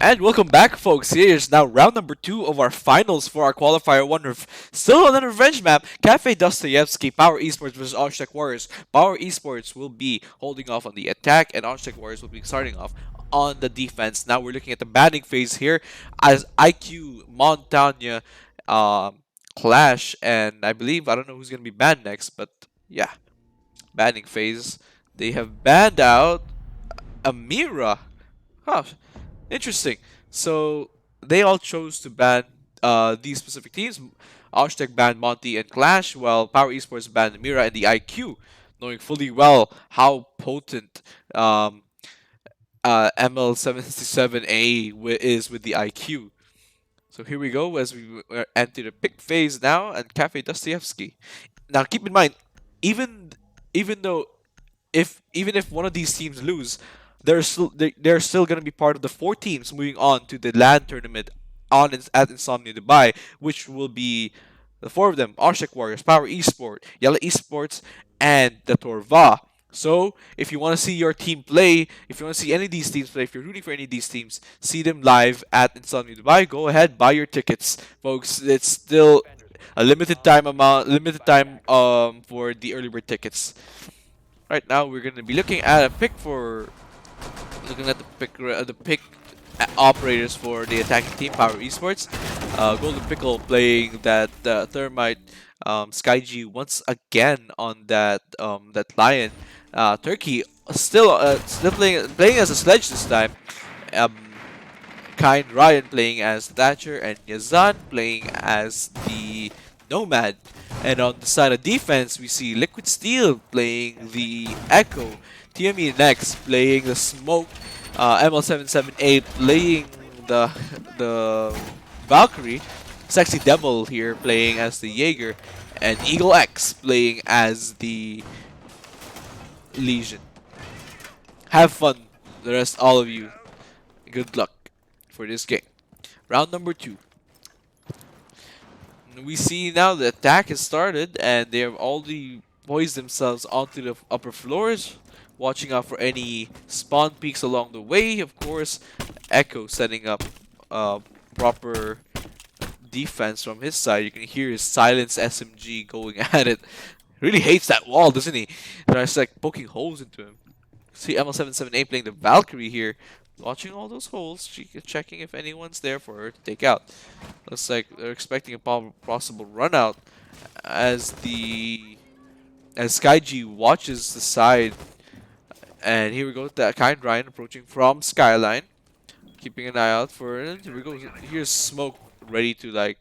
And welcome back, folks. Here is now round number 2 of our finals for our qualifier 1. Still on a revenge map, Cafe Dostoevsky, Power Esports versus Osh-Tekk Warriors. Power Esports will be holding off on the attack, and Osh-Tekk Warriors will be starting off on the defense. Now we're looking at the banning phase here as IQ, Montana, Clash, and I believe, I don't know who's going to be banned next, but yeah, banning phase. They have banned out Amira. Huh, interesting. So they all chose to ban these specific teams. Osh-Tekk banned Monty and Clash, while Power Esports banned Mira and the IQ, knowing fully well how potent ML767A is with the IQ. So here we go as we enter the pick phase now, and Cafe Dostoevsky. Now keep in mind, even even though even if one of these teams lose, they're still gonna be part of the 4 teams moving on to the LAN tournament at Insomnia Dubai, which will be the 4 of them: Osh-Tekk Warriors, Power Esport, Yellow Esports, and the Torva. So if you want to see your team play, if you want to see any of these teams play, if you're rooting for any of these teams, see them live at Insomnia Dubai. Go ahead, buy your tickets, folks. It's still Defenders, a limited time for the early bird tickets. Right now, we're gonna be looking at a pick for the pick operators for the attacking team, Power Esports. Golden Pickle playing that Thermite, SkyG once again on that Lion. Turkey still playing as a Sledge this time. Um, Kind Ryan playing as Thatcher, and Yazan playing as the Nomad. And on the side of defense, we see Liquid Steel playing the Echo, TME next playing the Smoke, ML778 playing the Valkyrie, Sexy Devil here playing as the Jaeger, and Eagle X playing as the Legion. Have fun, the rest, all of you. Good luck for this game. Round number 2. We see now the attack has started, and they have already poised themselves onto the upper floors, watching out for any spawn peaks along the way. Of course, Echo setting up proper defense from his side. You can hear his silenced SMG going at it. Really hates that wall, doesn't he? It's like poking holes into him. See ML778 playing the Valkyrie here, watching all those holes, checking if anyone's there for her to take out. Looks like they're expecting a possible run out as SkyG watches the side. And here we go, that Kind Ryan approaching from Skyline, keeping an eye out for it. Here we go. Here's Smoke ready to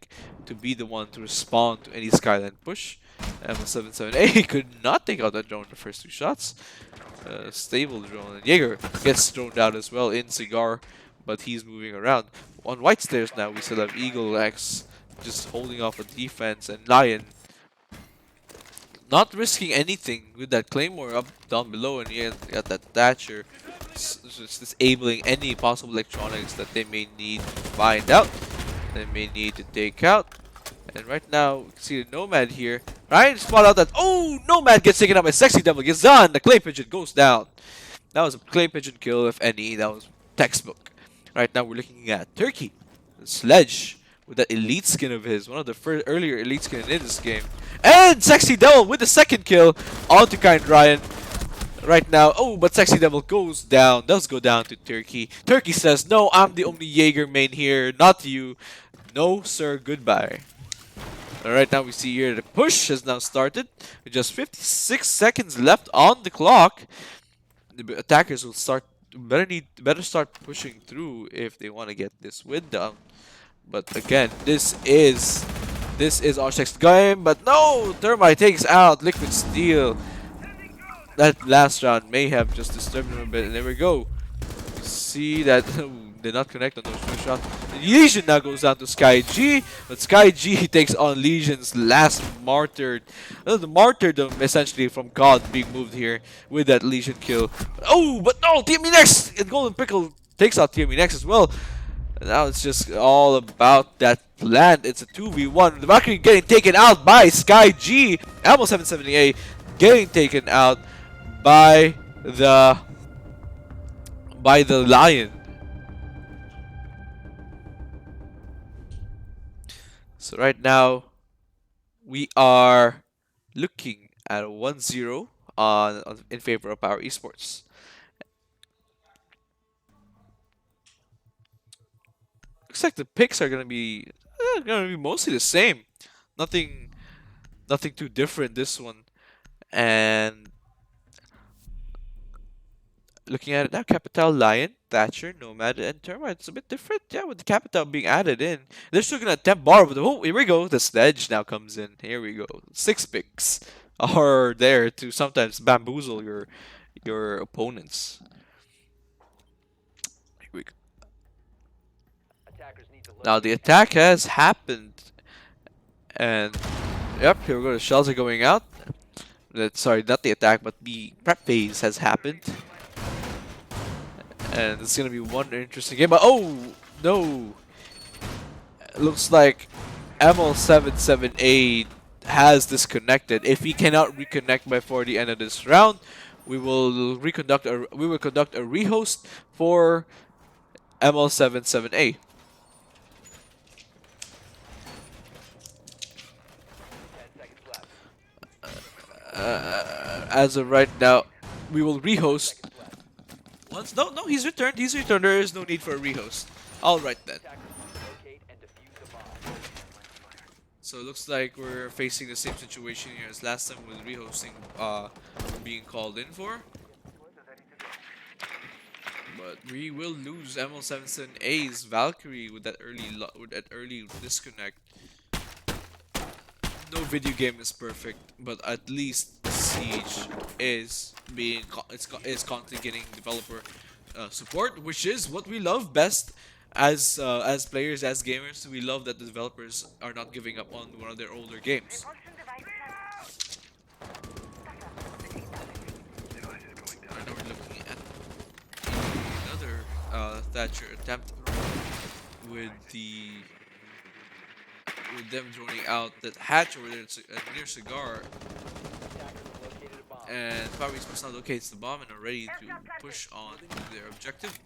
be the one to respond to any Skyline push. ML778 could not take out that drone in the first 2 shots. Stable drone, and Jaeger gets thrown out as well in Cigar, but he's moving around. On white stairs now, we still have Eagle X just holding off a defense, and Lion not risking anything with that Claymore up down below, and you got that Thatcher just disabling any possible electronics that they may need to find out, they may need to take out. And right now, we can see the Nomad here. Ryan spot out that, oh, Nomad gets taken out by Sexy Devil. Gets done. The Clay Pigeon goes down. That was a Clay Pigeon kill, if any. That was textbook. Right now, we're looking at Turkey. Sledge with that elite skin of his. One of the first earlier elite skin in this game. And Sexy Devil with the second kill onto Kind Ryan. Right now, oh, but Sexy Devil goes down. Does go down to Turkey. Turkey says, no, I'm the only Jaeger main here, not you. No, sir, goodbye. Alright, now we see here the push has now started with just 56 seconds left on the clock. The attackers will better start pushing through if they want to get this win down. But again, this is Osh-Tek's game, but no! Thermite takes out Liquid Steel. That last round may have just disturbed him a bit, and there we go. You see that did not connect on those 2 shots. Legion now goes down to SkyG, but SkyG takes on Legion's last martyred. The martyrdom essentially from God being moved here with that Legion kill. Oh, but no, TME next! And Golden Pickle takes out TME next as well. And now it's just all about that plan. It's a 2v1. The Valkyrie getting taken out by SkyG. Almo 778 getting taken out by the Lion. So right now we are looking at a 1-0 in favor of our esports. Looks like the picks are gonna be mostly the same. Nothing nothing too different this one. And looking at it now, Capital, Lion, Thatcher, Nomad, and Termite. It's a bit different, yeah, with the Capital being added in. They're still gonna attempt bar, but oh, here we go. The Sledge now comes in. Here we go. 6 picks are there to sometimes bamboozle your opponents. Here we go. Attackers need to Now the locate and attack defuse has the bomb. happened, and yep, here we go. The shells are going out. Sorry, not the attack, but the prep phase has happened, and it's gonna be one interesting game. But oh no, looks like ML778 has disconnected. If he cannot reconnect before the end of this round, we will conduct a rehost for ML77A. 10 seconds left. As of right now, we will 5 rehost. seconds left. Once no, he's returned. He's returned. There is no need for a rehost. All right then. Attackers need to locate and defuse the bomb. So it looks like we're facing the same situation here as last time with rehosting being called in for. But we will lose ML77A's Valkyrie with that early disconnect. No video game is perfect, but at least Siege is is constantly getting developer support, which is what we love best as players, as gamers. We love that the developers are not giving up on one of their older games. Right now we're looking at another Thatcher attempt with the with them droning out that hatch over there near Cigar, Attackers have located a bomb. and Power Esports now locates the bomb and are ready to push on to their objective.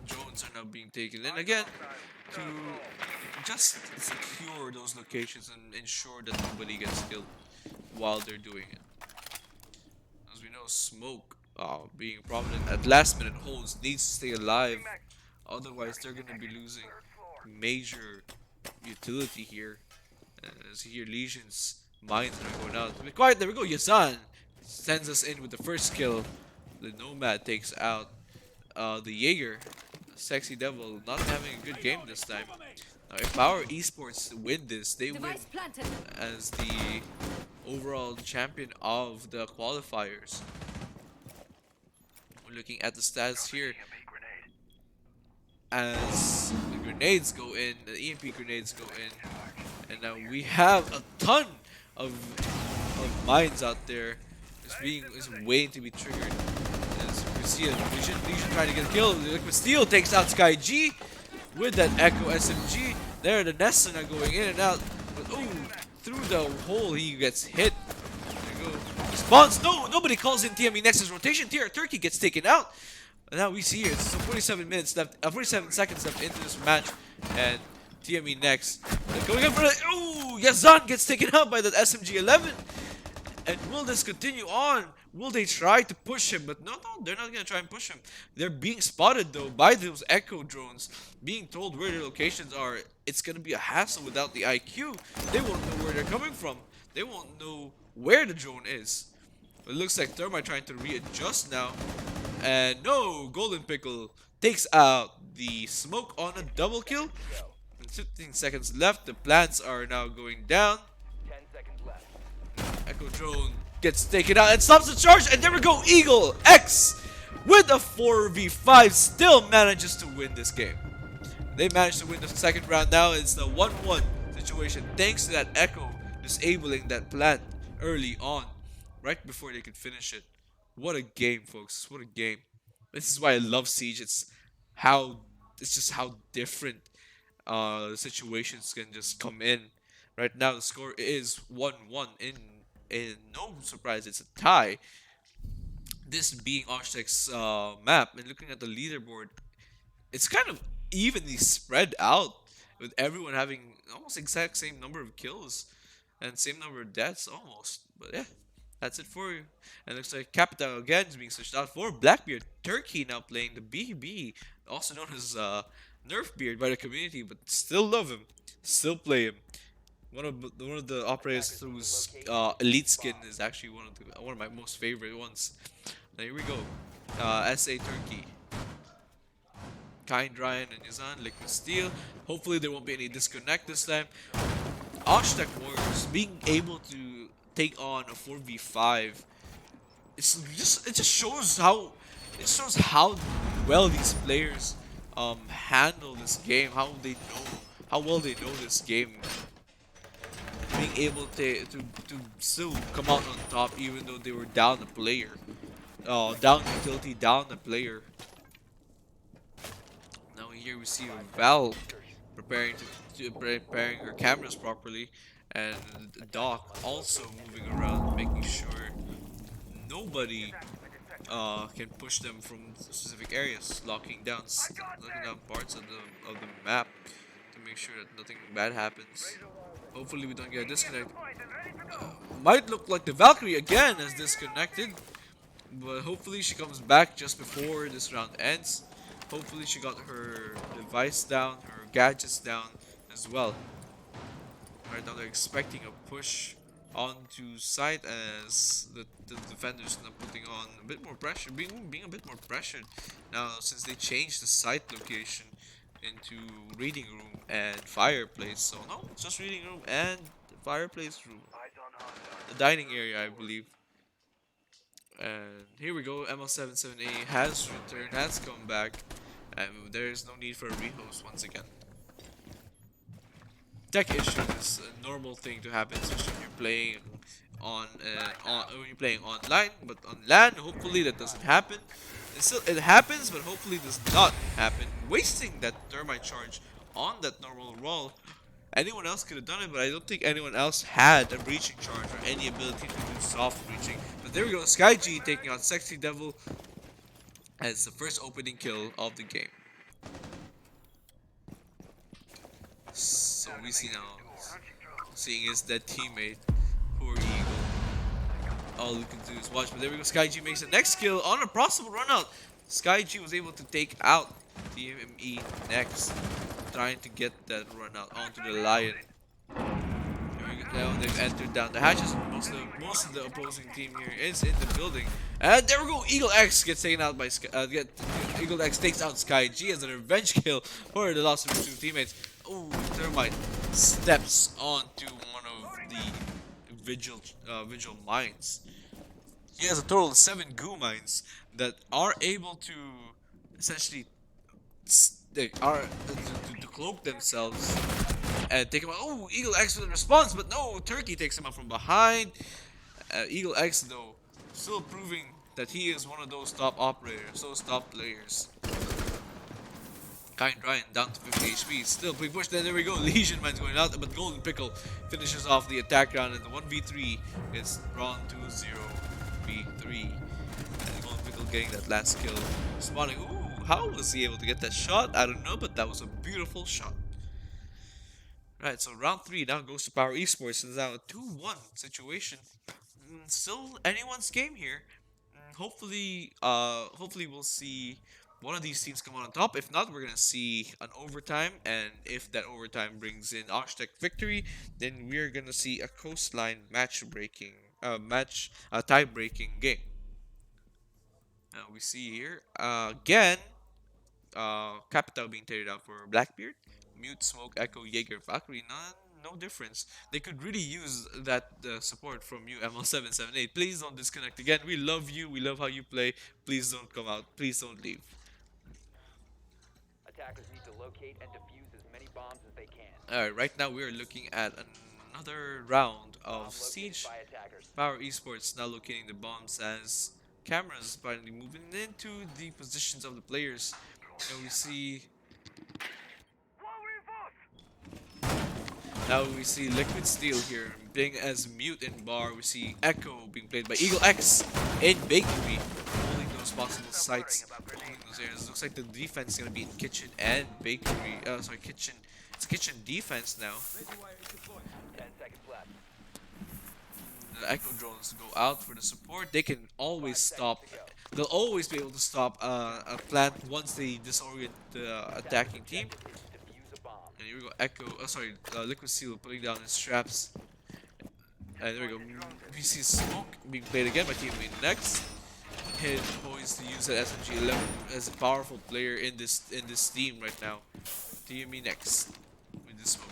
Drones are now being taken in again to just secure those locations and ensure that nobody gets killed while they're doing it. As we know, Smoke, being prominent at last minute holds, needs to stay alive. Otherwise, they're going to be losing major utility here. As here, Legion's mines are going out. Be quiet, there we go. Yazan sends us in with the first kill. The Nomad takes out the Jaeger. Sexy Devil not having a good game this time. Now, if our esports win this, they win Device planted. as the overall champion of the qualifiers. We're looking at the stats here as the grenades go in, the EMP grenades go in, and now we have a ton of mines out there. Is waiting to be triggered. As we see a Legion trying to get a kill. Liquid Steel takes out Sky G with that Echo SMG. There, the Nests are going in and out. But oh, through the hole he gets hit. There you go. Response. No, nobody calls in TME Nexus rotation. Turkey gets taken out. And now we see here, it's 47 minutes left, 47 seconds left into this match, and TME next. They're going in for it. Oh, Yazan gets taken out by that SMG-11. And will this continue on? Will they try to push him? But no, they're not gonna try and push him. They're being spotted though by those Echo drones, being told where their locations are. It's gonna be a hassle without the IQ. They won't know where they're coming from. They won't know where the drone is. It looks like Thermite trying to readjust now. And no, Golden Pickle takes out the Smoke on a double kill. And 15 seconds left. The plants are now going down. 10 seconds left. Echo Drone gets taken out and stops the charge. And there we go. Eagle X with a 4v5 still manages to win this game. They managed to win the second round. Now it's the 1-1 situation thanks to that Echo disabling that plant early on, right before they could finish it. What a game, folks. What a game. This is why I love Siege. It's just how different situations can just come in. Right now the score is 1-1 in no surprise it's a tie. This being Osh-Tekk's map, and looking at the leaderboard, it's kind of evenly spread out with everyone having almost exact same number of kills and same number of deaths almost. But yeah, that's it for you. And looks like Capital again is being switched out for Blackbeard. Turkey now playing the BB, also known as Nerfbeard by the community, but still love him, still play him. One of the operators Attackers need to whose locate and elite defuse the skin bomb. is actually one of my most favorite ones. Now here we go. SA Turkey. Kind Ryan and Yazan, Liquid Steel. Hopefully there won't be any disconnect this time. Osh-Tekk Warriors being able to take on a 4v5. It just shows how well these players handle this game, how well they know this game. Being able to still come out on top even though they were down a player. Down utility, down a player. Now here we see Val preparing preparing her cameras properly, and Doc also moving around, making sure nobody can push them from specific areas, locking down parts of the map to make sure that nothing bad happens. Hopefully we don't get a disconnect. Might look like the Valkyrie again is disconnected, but hopefully she comes back just before this round ends. Hopefully she got her device down, her gadgets down as well. Right now they're expecting a push onto site as the defenders now putting on a bit more pressure, being a bit more pressured now since they changed the site location into reading room and fireplace. So no, it's just reading room and fireplace room. The dining area, I believe. And here we go, ML77A has returned, has come back, and there is no need for a rehost once again. Tech issues is a normal thing to happen, especially when you're playing when you're playing online. But on LAN, hopefully that doesn't happen. It happens, but hopefully does not happen. Wasting that thermite charge on that normal wall. Anyone else could have done it, but I don't think anyone else had a breaching charge or any ability to do soft breaching. But there we go, Sky G taking out Sexy Devil as the first opening kill of the game. So we see now, seeing his dead teammate, poor Eagle. All we can do is watch, but there we go, Sky G makes the next kill on a possible run out. Sky G was able to take out TME next, trying to get that run out onto the Lion. Now they've entered down the hatches. Most of the opposing team here is in the building, and there we go. Eagle X gets taken out by Eagle X takes out Sky G as a revenge kill for the loss of his two teammates. Oh, Thermite steps onto one of the vigil mines. He has a total of 7 goo mines that are able to essentially they are to cloak themselves and take him out. Oh, Eagle X with a response, but no, Turkey takes him out from behind. Eagle X, though, still proving that he is one of those top operators, those top players. Kind Ryan down to 50 HP, still big push. Then there we go, Legion Man's going out, but Golden Pickle finishes off the attack round, and the 1v3 is round 2-0v3. And Golden Pickle getting that last kill, spawning. Ooh, how was he able to get that shot? I don't know, but that was a beautiful shot. Right, so round 3 now goes to Power Esports. It's now a 2-1 situation. Still anyone's game here. Hopefully we'll see one of these teams come on top. If not, we're gonna see an overtime, and if that overtime brings in Osh-Tekk victory, then we're gonna see a coastline tie-breaking game. Now we see here again, Capital being traded out for Blackbeard. Mute, Smoke, Echo, Jaeger, Valkyrie, no difference. They could really use that support from you, ML778. Please don't disconnect again. We love you. We love how you play. Please don't come out. Please don't leave. Attackers need to locate and defuse as many bombs as they can. Alright, right now we are looking at another round Bomb of located Siege. by attackers. Power Esports now locating the bombs as cameras finally moving into the positions of the players. And we see now we see Liquid Steel here playing as Mute in bar. We see Echo being played by Eagle X in Bakery, holding those possible sites, holding those areas. It looks like the defense is gonna be in kitchen and bakery. Kitchen. It's kitchen defense now. 10 seconds left. The echo drones go out for the support. They can always 5 seconds stop. to go. They'll always be able to stop a plant once they disorient the Attackers' attacking team. objective is to defuse a bomb. And here we go, Echo. Oh, sorry, Liquid Steel putting down his straps. And there we go. We see smoke being played again by Team next. Hit poised to use that SMG-11 as a powerful player in this team right now. TME next with this smoke.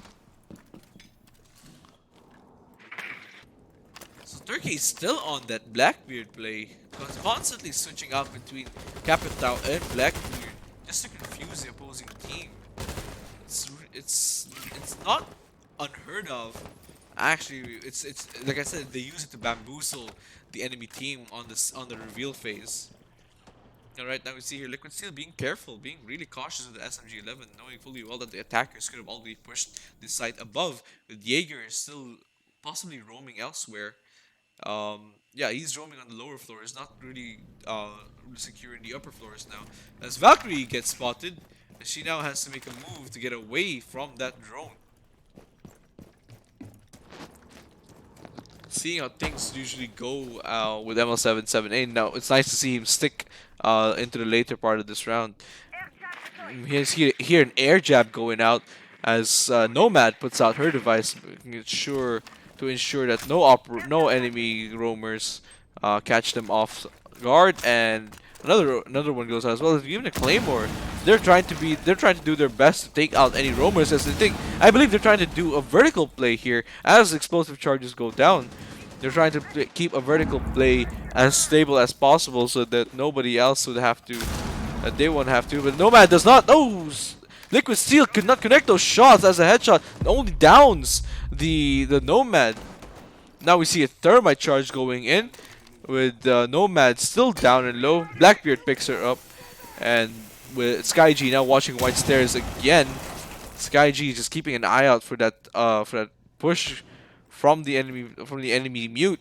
So Turkey is still on that Blackbeard play, constantly switching out between Capitao and Blackbeard just to confuse the opposing team. It's not unheard of. Actually, it's like I said, they use it to bamboozle the enemy team on the reveal phase. All right, now we see here Liquid Steel being careful, being really cautious with the SMG-11, knowing fully well that the attackers could have already pushed this site above. With Jaeger still possibly roaming elsewhere. Yeah, he's roaming on the lower floors, not really securing the upper floors now. As Valkyrie gets spotted, she now has to make a move to get away from that drone. Seeing how things usually go with ML778, now it's nice to see him stick into the later part of this round. Here's here an air jab going out as Nomad puts out her device, making it sure to ensure that no enemy roamers catch them off guard, and another one goes out as well. Even a claymore, they're trying to do their best to take out any roamers as they think. I believe they're trying to do a vertical play here as explosive charges go down. They're trying to keep a vertical play as stable as possible so that nobody else would have to they won't have to, but Nomad does not. Oh, Liquid Steel could not connect those shots as a headshot. Only downs the Nomad. Now we see a thermite charge going in with Nomad still down and low. Blackbeard picks her up, and with SkyG now watching White Stairs again. SkyG just keeping an eye out for that push from the enemy mute,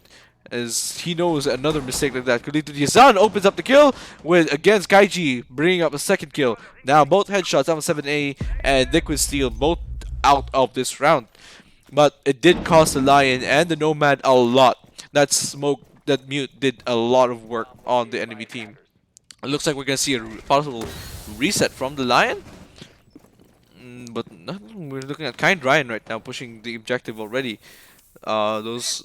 as he knows another mistake like that could lead to the Yazan. Opens up the kill with again SkyG bringing up a second kill. Now both headshots on 7A and Liquid Steel both out of this round, but it did cost the Lion and the Nomad a lot. That smoke, that mute did a lot of work Bomb on the located by enemy team. attackers. It looks like we're gonna see a possible reset from the Lion. But we're looking at Kind Ryan right now pushing the objective already. Uh, those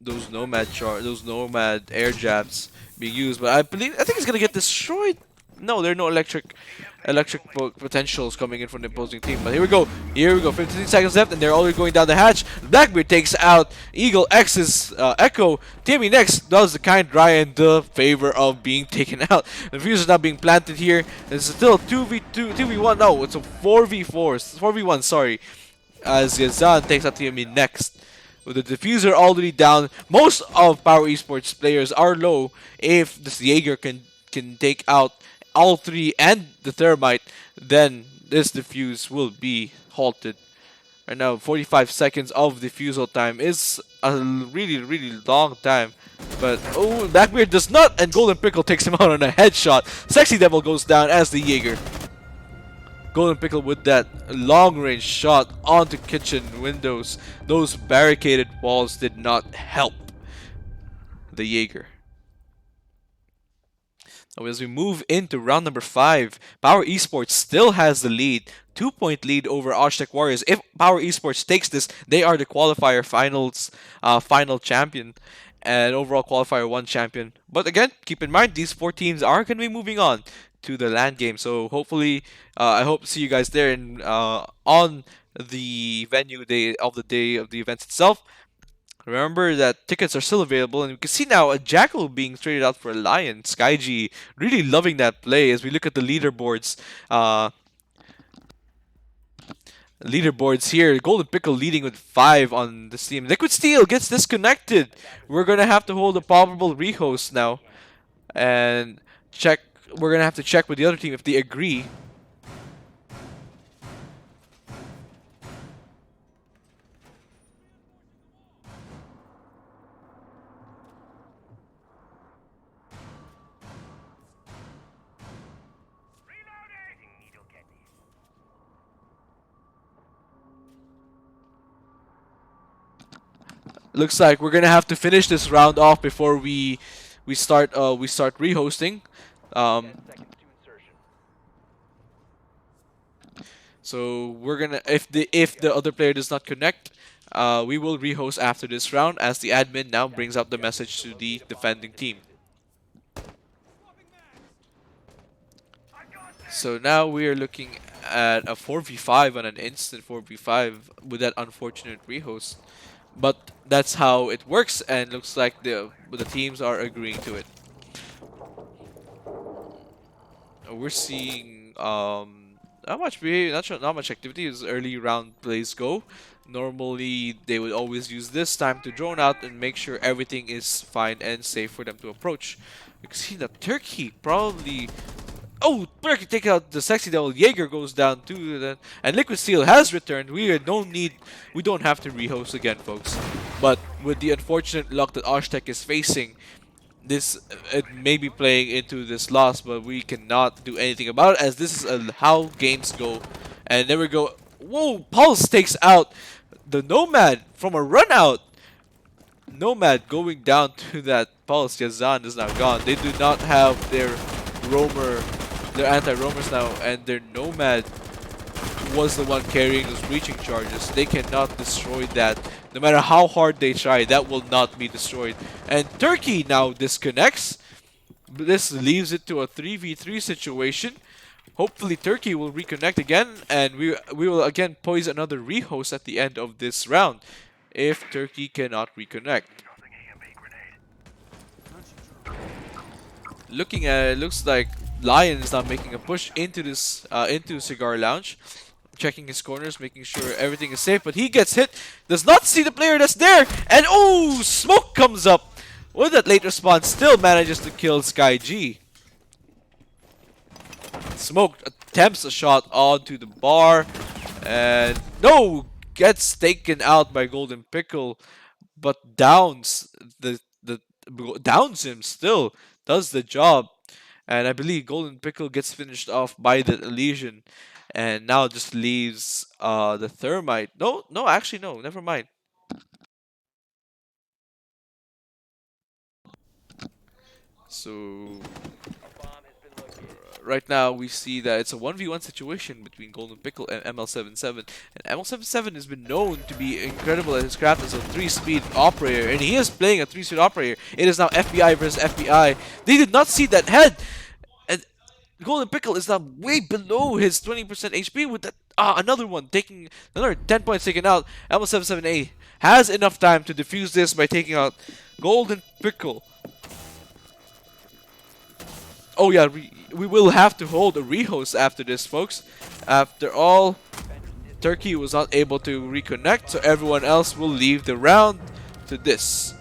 those nomad air jabs being used, but I think it's gonna get destroyed. No, there are no potentials coming in from the opposing team. But here we go. 15 seconds left, and they're already going down the hatch. Blackbeard takes out Eagle X's Echo. Timmy next does the Kind Ryan the favor of being taken out. The fuse is now being planted here. It's still 2v2, 2v1. No, it's a 4v4, 4v1. Sorry, as Yazan takes out Timmy next. With the diffuser already down, most of Power Esports players are low. If this Jaeger can take out all three and the thermite, then this diffuse will be halted. Right now, 45 seconds of diffusal time is a really long time. But oh, Blackbeard does not, and Golden Pickle takes him out on a headshot. Sexy Devil goes down as the Jaeger. Golden Pickle with that long range shot onto kitchen windows. Those barricaded walls did not help the Jaeger. Now, as we move into round number 5, Power Esports still has the lead. 2-point lead over Osh-Tekk Warriors. If Power Esports takes this, they are the qualifier finals final champion and overall qualifier 1 champion. But again, keep in mind these 4 teams are going to be moving on to the LAN game. So hopefully, I hope to see you guys there in, on the venue day of the event itself. Remember that tickets are still available, and we can see now a Jackal being traded out for a Lion. SkyG really loving that play as we look at the uh, leaderboards here. Golden Pickle leading with 5 on this team. Liquid Steel gets disconnected. We're gonna have to hold a probable rehost now, and check. We're gonna have to check with the other team if they agree. looks like we're gonna have to finish this round off before we start rehosting. Um, 10 seconds to insertion. so we're gonna if the other player does not connect, we will rehost after this round as the admin now Attack brings the out the objective message to to the locate a bomb and defending team. defuse it. So now we are looking at a 4v5 on an instant 4v5 with that unfortunate rehost. But that's how it works, and looks like the teams are agreeing to it. We're seeing not much behavior, not much activity as early round plays go. Normally they would always use this time to drone out and make sure everything is fine and safe for them to approach. You can see that Turkey probably. Oh, Turkey take out the sexy devil. Jaeger goes down too, and Liquid Steel has returned. We don't have to rehost again, folks. But with the unfortunate luck that Osh-Tekk is facing, this it may be playing into this loss, but we cannot do anything about it as this is how games go. And there we go. Whoa, Pulse takes out the Nomad from a run out. Nomad going down to that Pulse. Yazan is now gone. They do not have roamer, their anti-roamers now, and their Nomad was the one carrying those breaching charges. They cannot destroy that. No matter how hard they try, that will not be destroyed. And Turkey now disconnects. This leaves it to a 3v3 situation. Hopefully Turkey will reconnect again, and we will again poise another rehost at the end of this round if Turkey cannot reconnect. Looking at it, looks like Lion is now making a push into this into Cigar Lounge, checking his corners, making sure everything is safe. But he gets hit, does not see the player that's there, and oh, smoke comes up. With that late response, still manages to kill Sky G. Smoke attempts a shot onto the bar, and no, gets taken out by Golden Pickle, but the downs him still, does the job. And I believe Golden Pickle gets finished off by the Elysian, and now just leaves the Thermite. No, no, actually no, never mind. So A bomb has been located. right now we see that it's a 1v1 situation between Golden Pickle and ML77. And ML77 has been known to be incredible at his craft as a 3-speed operator, and he is playing a 3-speed operator. It is now FBI versus FBI. They did not see that head, and Golden Pickle is now way below his 20% HP with that. Another one taking another 10 points taken out. ML77A has enough time to defuse this by taking out Golden Pickle. Oh yeah, we will have to hold a rehost after this, folks. After all, Turkey was not able to reconnect, so everyone else will leave the round to this.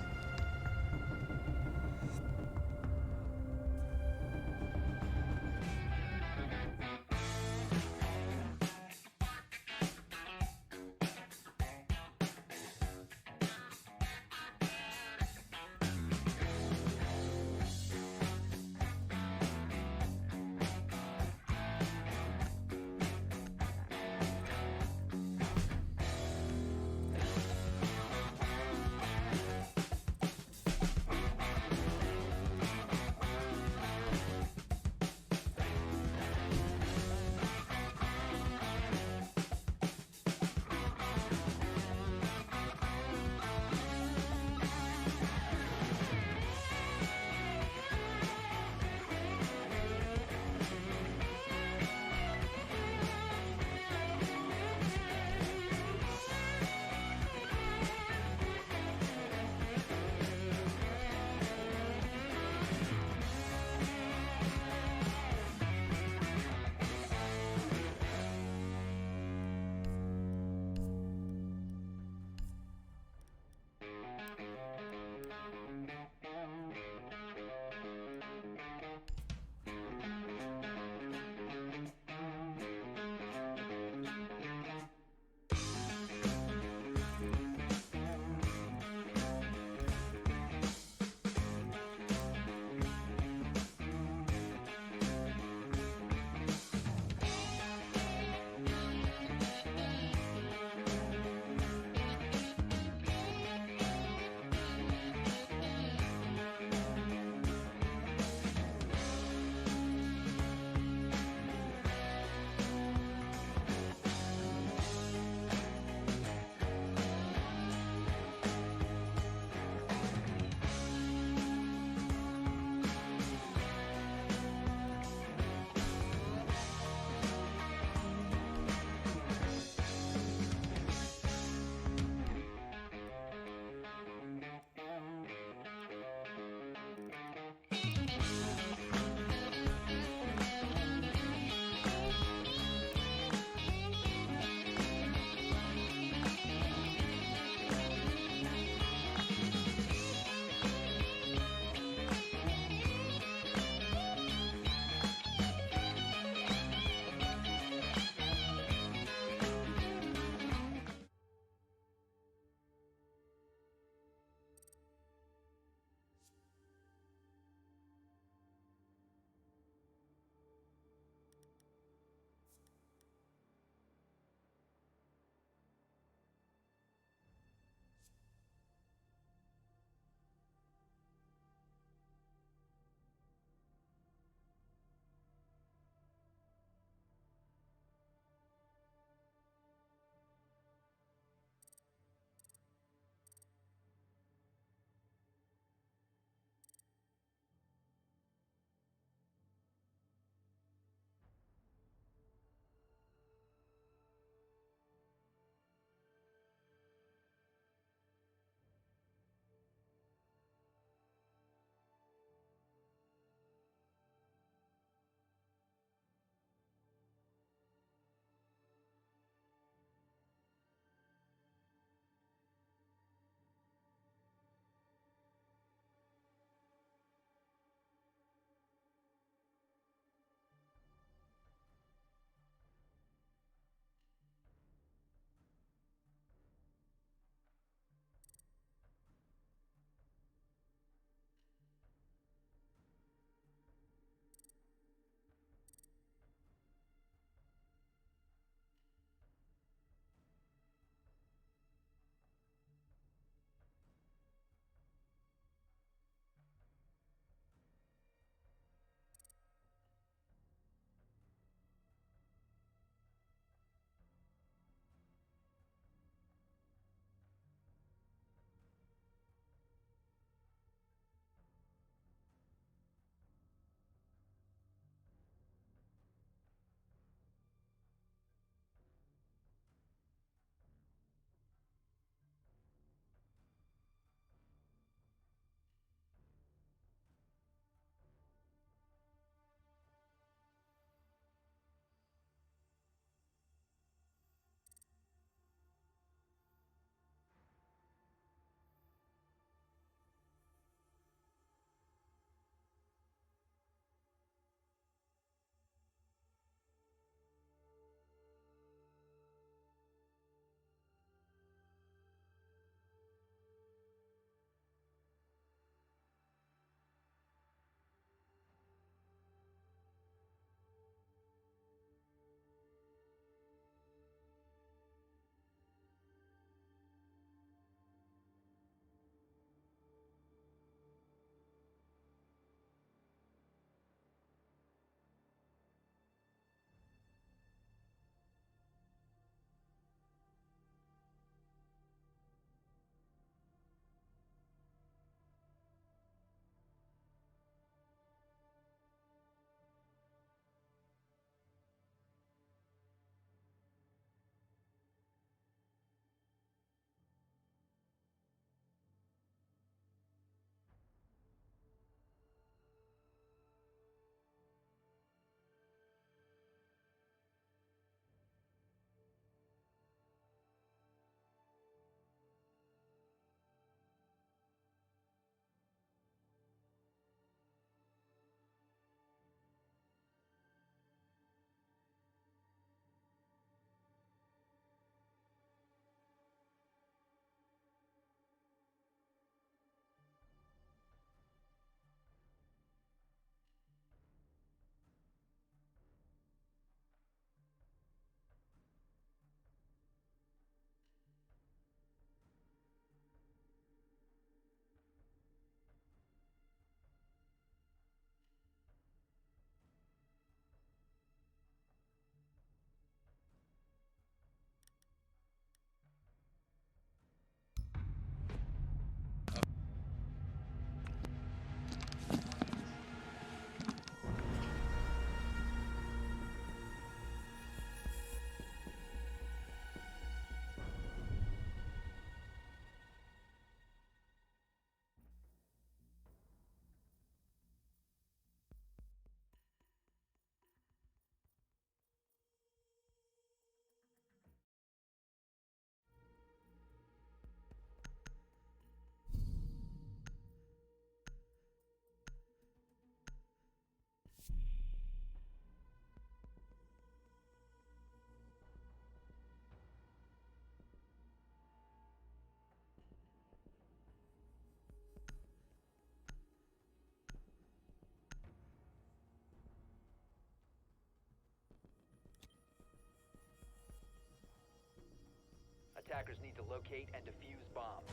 attackers need to locate and defuse bombs.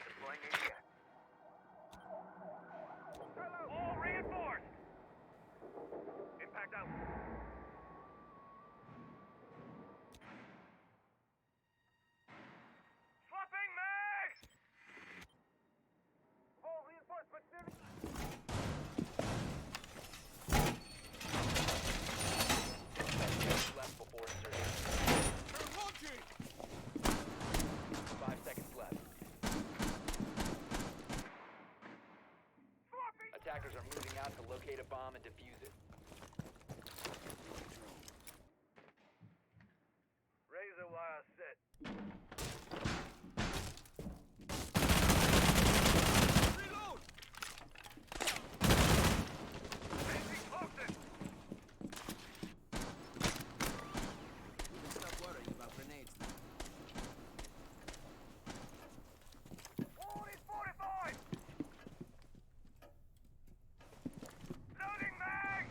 Deploying ADS. All reinforced! Impact out. Swapping mags! All reinforcements near me. 10 seconds left before insertion. 5 seconds left. Attackers are moving out to locate a bomb and defuse it. Razor wire set. Reload! Changing toxin! Stop worrying about grenades. 45! Loading mag!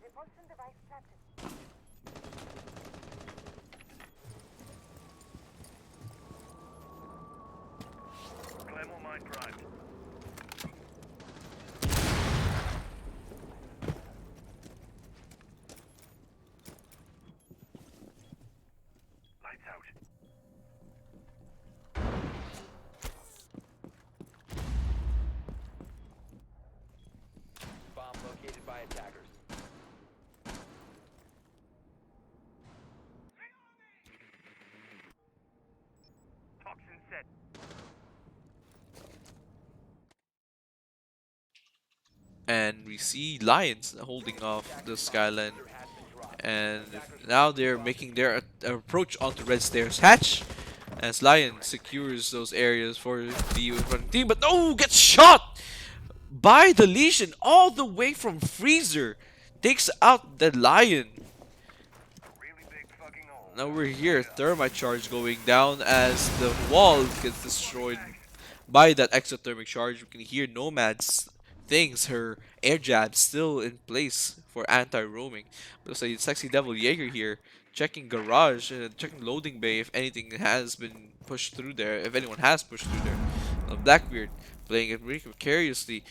Repulsion device planted. Glamour mine primed. Lights out. Bomb located by attackers. Toxin set. And we see Lions holding off the Skyline. And now they're making their approach onto Red Stairs hatch as Lion secures those areas for the front team. But no, gets shot by the Legion all the way from Freezer. Takes out the Lion. Really big fucking hole. Now we're here, thermite charge going down as the wall gets destroyed by that exothermic charge. We can hear Nomad's things, her air jab still in place for anti-roaming. But it's a sexy devil Jaeger here, checking garage, checking loading bay if anything has been pushed through there, if anyone has pushed through there. Blackbeard playing it really precariously.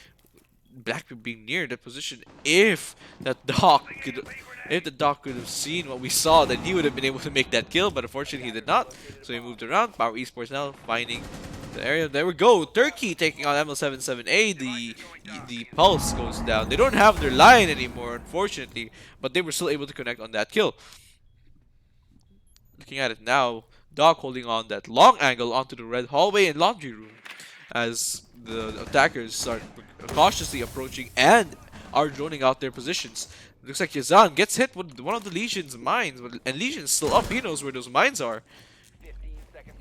Blackbeard being near that position. If the doc could have seen what we saw, then he would have been able to make that kill. But unfortunately, he did not. So he moved around. Power Esports now finding the area. There we go. Turkey taking on ML77A. The pulse goes down. They don't have their line anymore, unfortunately, but they were still able to connect on that kill. Looking at it now, Doc holding on that long angle onto the red hallway and laundry room as the attackers start cautiously approaching and are droning out their positions. Looks like Yazan gets hit with one of the Legion's mines, and Legion's still up. He knows where those mines are.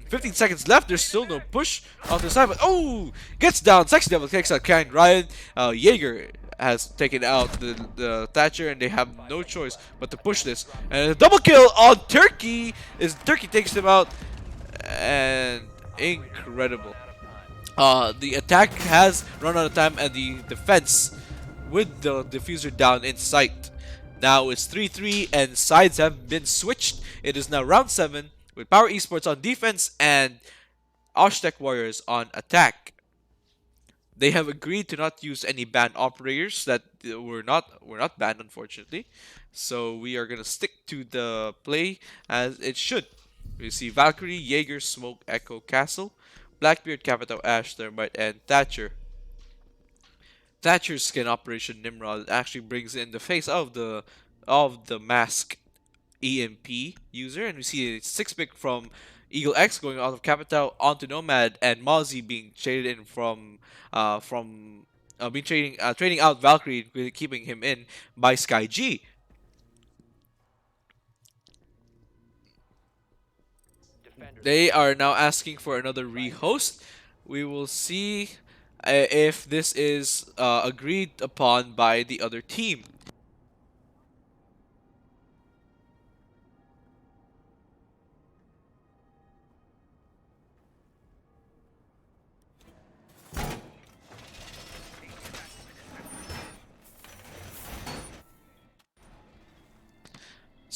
15 seconds left. There's still no push on the side, but oh, gets down. Sexy Devil takes out Kind Ryan. Jaeger has taken out the Thatcher, and they have no choice but to push this. And a double kill on Turkey. Turkey takes him out, and incredible. The attack has run out of time, and the defense with the diffuser down in sight. Now it's 3-3, and sides have been switched. It is now round 7 with Power Esports on defense and Osh-Tekk Warriors on attack. They have agreed to not use any banned operators that were not banned, unfortunately. So we are gonna stick to the play as it should. We see Valkyrie, Jaeger, Smoke, Echo, Castle, Blackbeard, Capito, Ash, Thermite, and Thatcher. Thatcher's skin operation Nimrod actually brings in the face of the mask EMP user, and we see a 6-pick from Eagle X going out of Capital onto Nomad, and Mozzie being traded in trading out Valkyrie, keeping him in by Sky G. They are now asking for another rehost. We will see if this is agreed upon by the other team.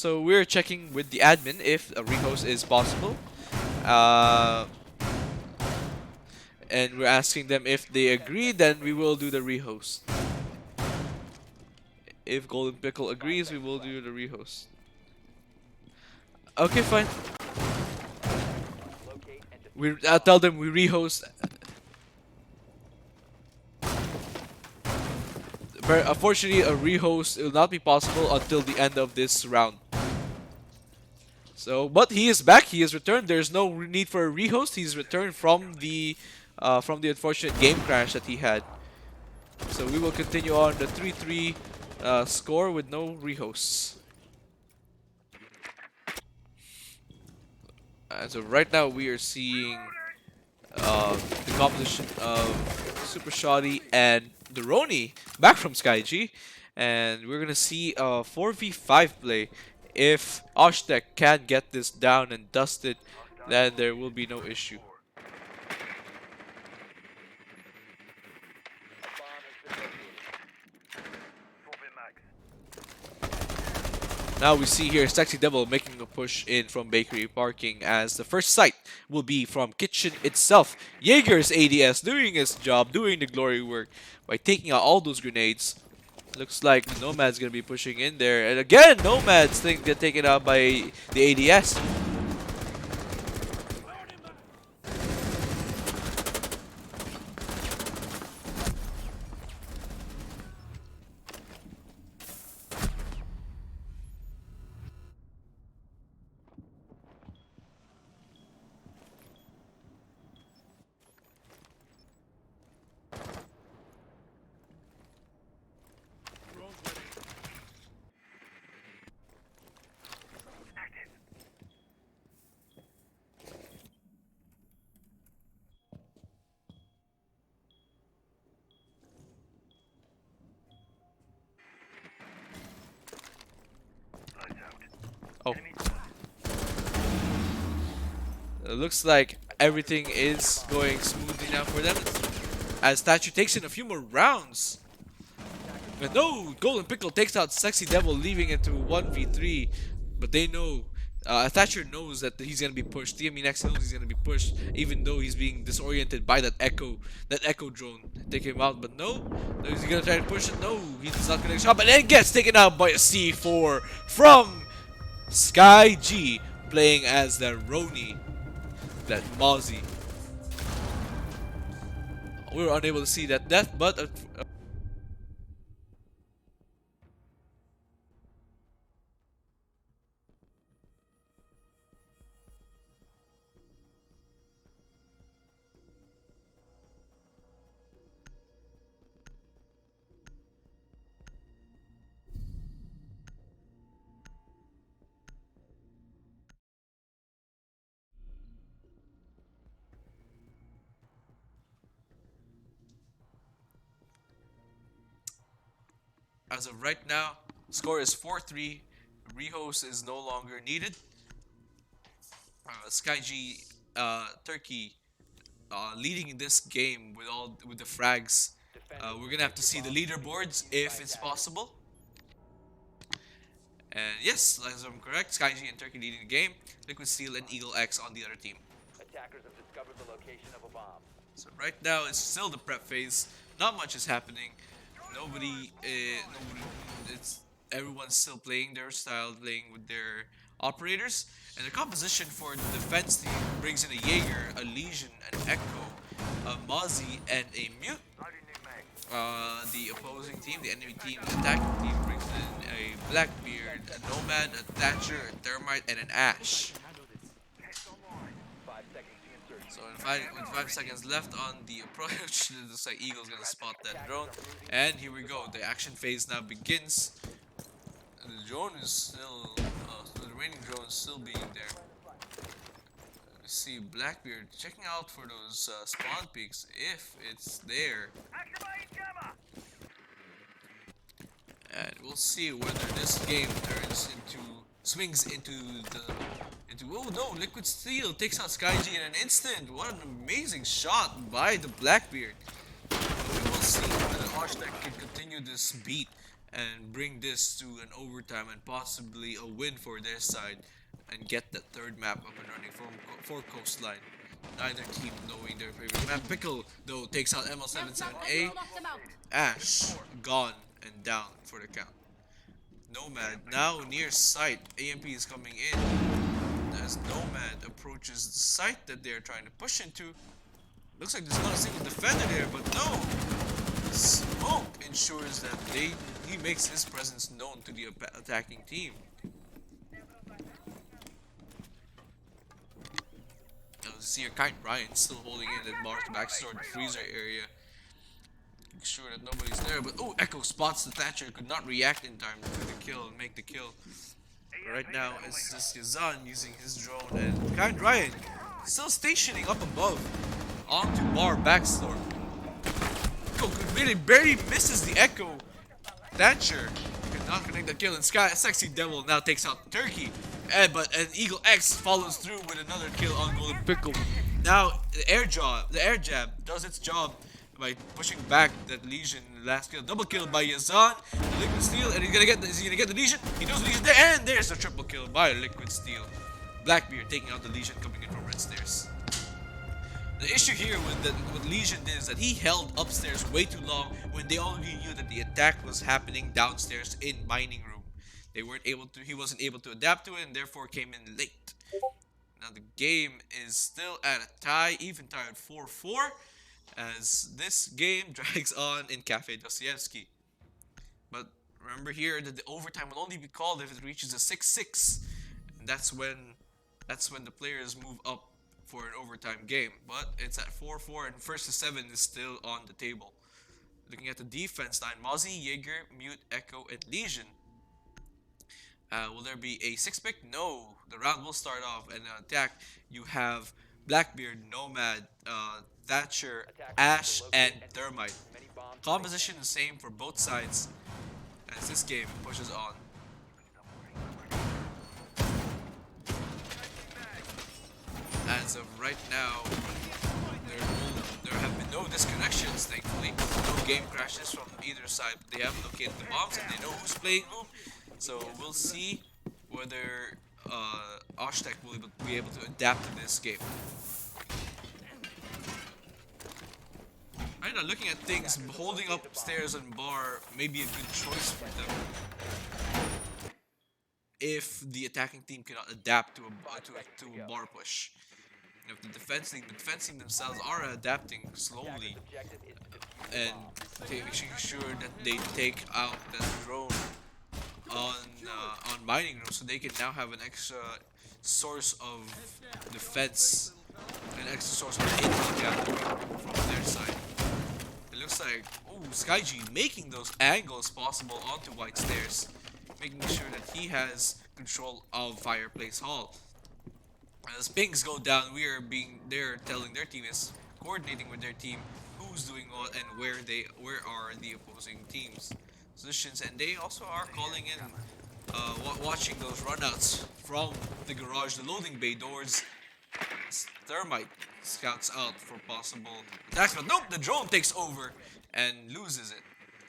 So we're checking with the admin if a rehost is possible. Uh, and we're asking them if they agree, then we will do the rehost. If Golden Pickle agrees, we will do the rehost. Okay, fine. Locate and defuse We tell them we rehost. But unfortunately, a rehost will not be possible until the end of this round. So, but he is back. He is returned. There's no need for a rehost. He's returned from the unfortunate game crash that he had. So we will continue on the 3-3 score with no rehosts. So right now we are seeing the composition of Super Shoddy and Doroni back from SkyG, and we're gonna see a 4v5 play. If Osh-Tekk can get this down and dusted, then there will be no issue. Now we see here Sexy Devil making a push in from Bakery Parking as the first sight will be from Kitchen itself. Jaeger's ADS doing his job, doing the glory work by taking out all those grenades. Looks like Nomad's gonna be pushing in there, and again Nomad's thing get taken out by the ADS. Oh. It looks like everything is going smoothly now for them as Statue takes in a few more rounds. But no, Golden Pickle takes out Sexy Devil, leaving it to 1v3. But they know, Thatcher knows that he's gonna be pushed. TME next knows he's gonna be pushed, even though he's being disoriented by that echo drone. Take him out, but no, is he gonna try to push it? No, he's not gonna shot, but then gets taken out by a C4 from Sky G, playing as the Roni, that Mozzie. We were unable to see that death, but as of right now, score is 4-3. Rehost is no longer needed. SkyG Turkey leading this game with the frags. We're gonna have to see the leaderboards if it's possible. And yes, as I'm correct, SkyG and Turkey leading the game. Liquid Steel and Eagle X on the other team. attackers have discovered the location of a bomb. So right now it's still the prep phase. Not much is happening. Nobody, it's everyone's still playing their style, playing with their operators. And the composition for the defense team brings in a Jaeger, a Legion, an Echo, a Mozzie, and a Mute. The opposing team, the enemy team, the attacking team brings in a Blackbeard, a Nomad, a Thatcher, a Thermite, and an Ash. 5 seconds to insert. So with 5 seconds left on the approach, it looks like Eagle's gonna spot that drone. And here we go, the action phase now begins. And the drone is still, the remaining drone is still being there. We see Blackbeard checking out for those spawn peaks if it's there. And we'll see whether this game swings into oh no, Liquid Steel takes out SkyG in an instant. What an amazing shot by the Blackbeard. We will see whether Osh-Tekk can continue this beat and bring this to an overtime and possibly a win for their side and get that third map up and running for Coastline. Neither team knowing their favorite map. Pickle, though, takes out ML77A. Ash, gone and down for the count. Nomad, now near site. AMP is coming in as Nomad approaches the site that they're trying to push into. Looks like there's not a single defender there, but no! Smoke ensures that he makes his presence known to the attacking team. Now, see your kind Ryan still holding in that bar to backstore the freezer area. Make sure that nobody's there, but oh, Echo spots the Thatcher, could not react in time to the kill and make the kill. But right now, it's just Yazan using his drone, and kind Ryan still stationing up above onto bar backstore. Echo really barely misses the Echo. Thatcher could not connect the kill, and Sexy Devil now takes out Turkey. But Eagle X follows through with another kill on Golden Pickle. Now the air jab does its job by pushing back that Legion last kill. Double kill by Yazan, the Liquid Steel, and is he gonna get the Legion? He knows the Legion there, and there's a triple kill by Liquid Steel. Blackbeard taking out the Legion coming in from red stairs. The issue here with Legion is that he held upstairs way too long when they already knew that the attack was happening downstairs in mining room. He wasn't able to adapt to it and therefore came in late. Now the game is still at a tie, even tie at 4-4, as this game drags on in Cafe Dostoevsky. But remember here that the overtime will only be called if it reaches a 6-6, and that's when the players move up for an overtime game. But it's at 4-4 and first to 7 is still on the table. Looking at the defense line, Mozzie, Jaeger, Mute, Echo, and Legion. Will there be a 6-pick? No. The round will start off and attack. You have Blackbeard, Nomad, Thatcher, Ash, and Thermite. Composition the same for both sides as this game pushes on. As of right now, there have been no disconnections, thankfully. No game crashes from either side. They have located the bombs and they know who's playing who. So we'll see whether Osh-Tekk will be able to adapt to this game. Right now, looking at things, holding up upstairs and bar may be a good choice for them if the attacking team cannot adapt to a bar push. If the defense team themselves are adapting slowly and making sure that they take out that drone on mining room, so they can now have an extra source of defense, an extra source of intel gathering from their side. It looks like SkyG making those angles possible onto White Stairs, making sure that he has control of Fireplace Hall. As pings go down, they're telling their team is coordinating with their team who's doing what and where are the opposing teams positions, and they also are calling in watching those runouts from the garage, the loading bay doors. Thermite scouts out for possible attacks, but nope, the drone takes over and loses it.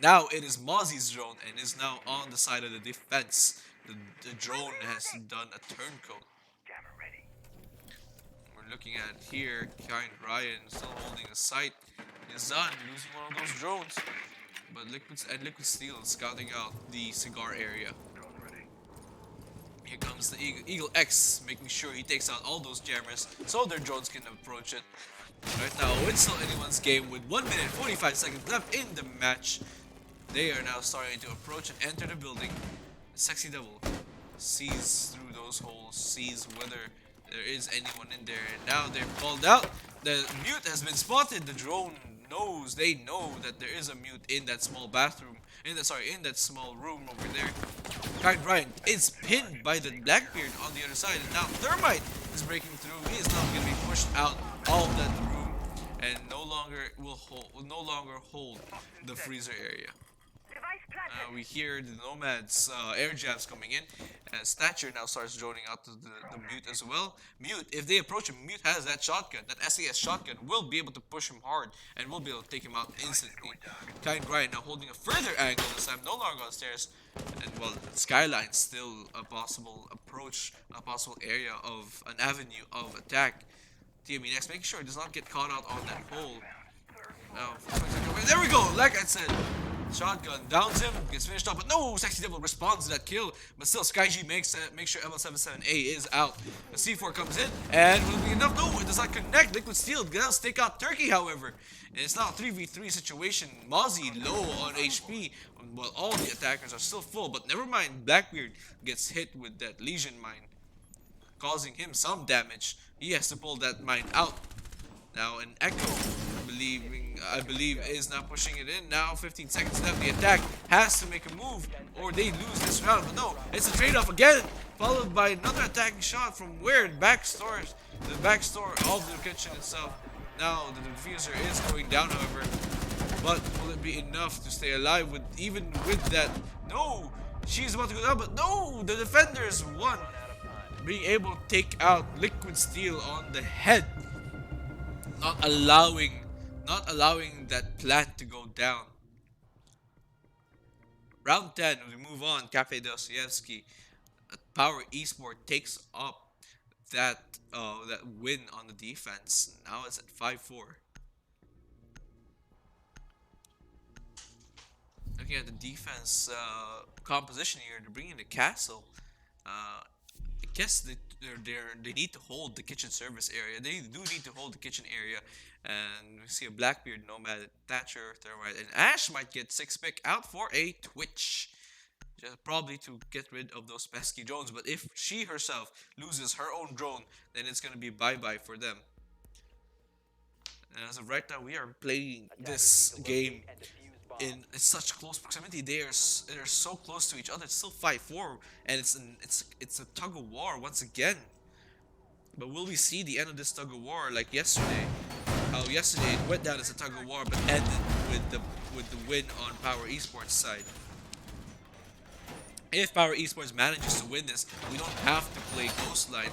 Now it is Mozzie's drone and is now on the side of the defense. The drone has done a turncoat. We're looking at here, Kind Ryan still holding a sight. Yazan losing one of those drones. But Liquid Steel is scouting out the cigar area. Here comes the Eagle X, making sure he takes out all those jammers so their drones can approach it. Right now, it's still anyone's game with 1 minute 45 seconds left in the match. They are now starting to approach and enter the building. The Sexy Devil sees through those holes, sees whether there is anyone in there. And now they're called out. The mute has been spotted. The drone knows, they know that there is a mute in that small bathroom, in that small room over there. Kind Ryan is pinned by the Blackbeard on the other side, and now Thermite is breaking through. He is now going to be pushed out of that room and will no longer hold the freezer area. We hear the Nomads air jabs coming in, and Stature now starts droning out to the Mute as well. Mute, if they approach him, Mute has that shotgun, that SES shotgun, will be able to push him hard and will be able to take him out instantly. Kind Grind now holding a further angle this time, no longer on stairs, and well, Skyline's still a possible approach, a possible area of an avenue of attack. TME next, making sure it does not get caught out on that hole. Now, there we go, like I said. Shotgun downs him, gets finished off, but no, Sexy Devil responds to that kill. But still, SkyG makes sure ML77A is out. The C4 comes in, and will be enough. No, it does not connect. Liquid Steel does take out Turkey, however. And it's now a 3v3 situation. Mozzie low on HP, while all the attackers are still full. But never mind, Blackbeard gets hit with that Legion mine, causing him some damage. He has to pull that mine out. Now, an Echo, I believe, is now pushing it in. Now, 15 seconds left. The attack has to make a move, or they lose this round. But no, it's a trade-off again, followed by another attacking shot from where? The back store of the kitchen itself. Now, the diffuser is going down, however. But will it be enough to stay alive even with that? No, she's about to go down, but no, the defenders won, being able to take out Liquid Steel on the head. Not allowing that plant to go down. Round 10, we move on. Cafe Dostoevsky, Power Esports takes up that win on the defense. Now it's at 5-4. Looking at the defense composition here, they're bringing the castle. I guess they need to hold the kitchen service area. They do need to hold the kitchen area. And we see a Blackbeard, Nomad, Thatcher, Thermite, and Ash might get 6-pick out for a Twitch. Just probably to get rid of those pesky drones. But if she herself loses her own drone, then it's going to be bye-bye for them. And as of right now, we are playing this game in such close proximity. They're so close to each other. It's still 5-4, and it's a tug of war once again. But will we see the end of this tug of war like yesterday? How yesterday it went down as a tug of war, but ended with the win on Power Esports side. If Power Esports manages to win this, we don't have to play Ghostline.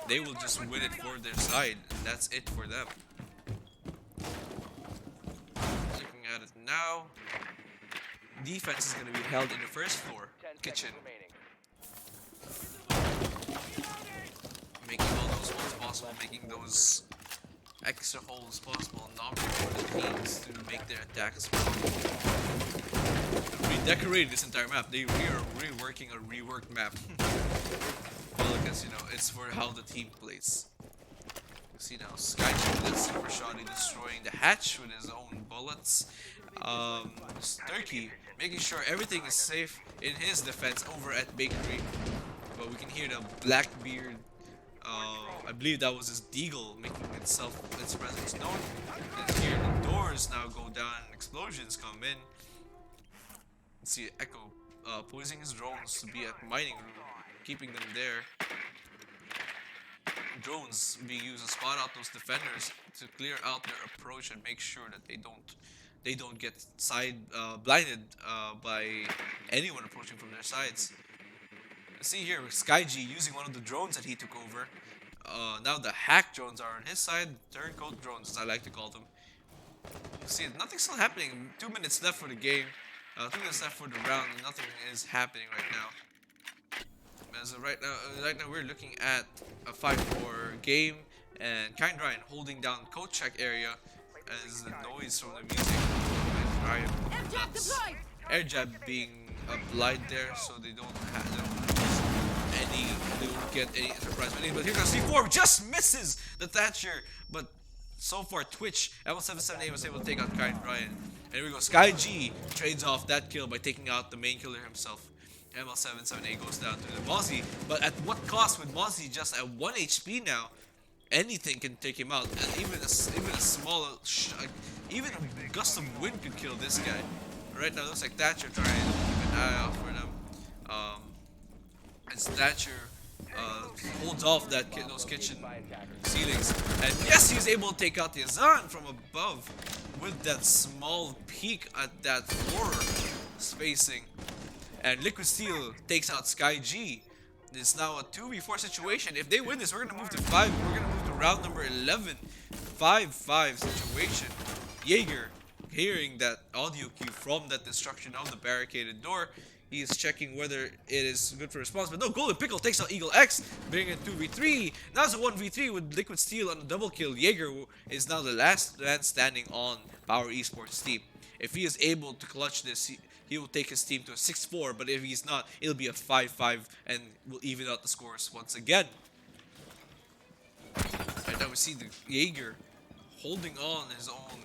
They will just win it for their side, and that's it for them. Looking at it now, defense is going to be held in the first floor kitchen, making all those holes possible, making those extra holes possible, and not for the teams to make their attacks. Redecorated this entire map. They are reworking a reworked map. Well, because you know it's for how the team plays. You see now, SkyG with that super shot, destroying the hatch with his own bullets. Turkey making sure everything is safe in his defense over at Bakery. But we can hear the Blackbeard. I believe that was his Deagle making its presence known. And here the doors now go down and explosions come in. See Echo poising his drones to be at mining room, keeping them there. Drones being used to spot out those defenders to clear out their approach and make sure that they don't get blinded by anyone approaching from their sides. See here, SkyG using one of the drones that he took over. Now the hack drones are on his side, turncoat drones as I like to call them. See, nothing's still happening. 2 minutes left for the game. 2 minutes left for the round, and nothing is happening right now. As of right now we're looking at a 5-4 game, and Kind Ryan holding down coat check area as the noise from the music. Air jab being applied there, so they don't get any surprise winning. But here goes C4, just misses the Thatcher. But so far, Twitch, ML77A was able to take out Kind Ryan. And here we go, SkyG trades off that kill by taking out the main killer himself. ML77A goes down to the Mozzie, but at what cost with Mozzie just at 1 HP now? Anything can take him out, and even a gust of wind could kill this guy. Right now, it looks like Thatcher trying to keep an eye out for them. As Thatcher holds off those kitchen ceilings, and yes, he's able to take out the Azan from above with that small peek at that floor. spacing. And Liquid Steel takes out Sky G. It's now a 2v4 situation. If they win this, we're gonna move to 5. We're gonna move to round number 11. 5-5 situation. Jaeger, hearing that audio cue from that destruction of the barricaded door, he is checking whether it is good for response. But no, Golden Pickle takes out Eagle X, bringing it 2v3. Now it's a 1v3 with Liquid Steel on a double kill. Jaeger is now the last man standing on Power Esports team. If he is able to clutch this, he will take his team to a 6-4. But if he's not, it'll be a 5-5 and will even out the scores once again. Right now we see the Jaeger holding on his own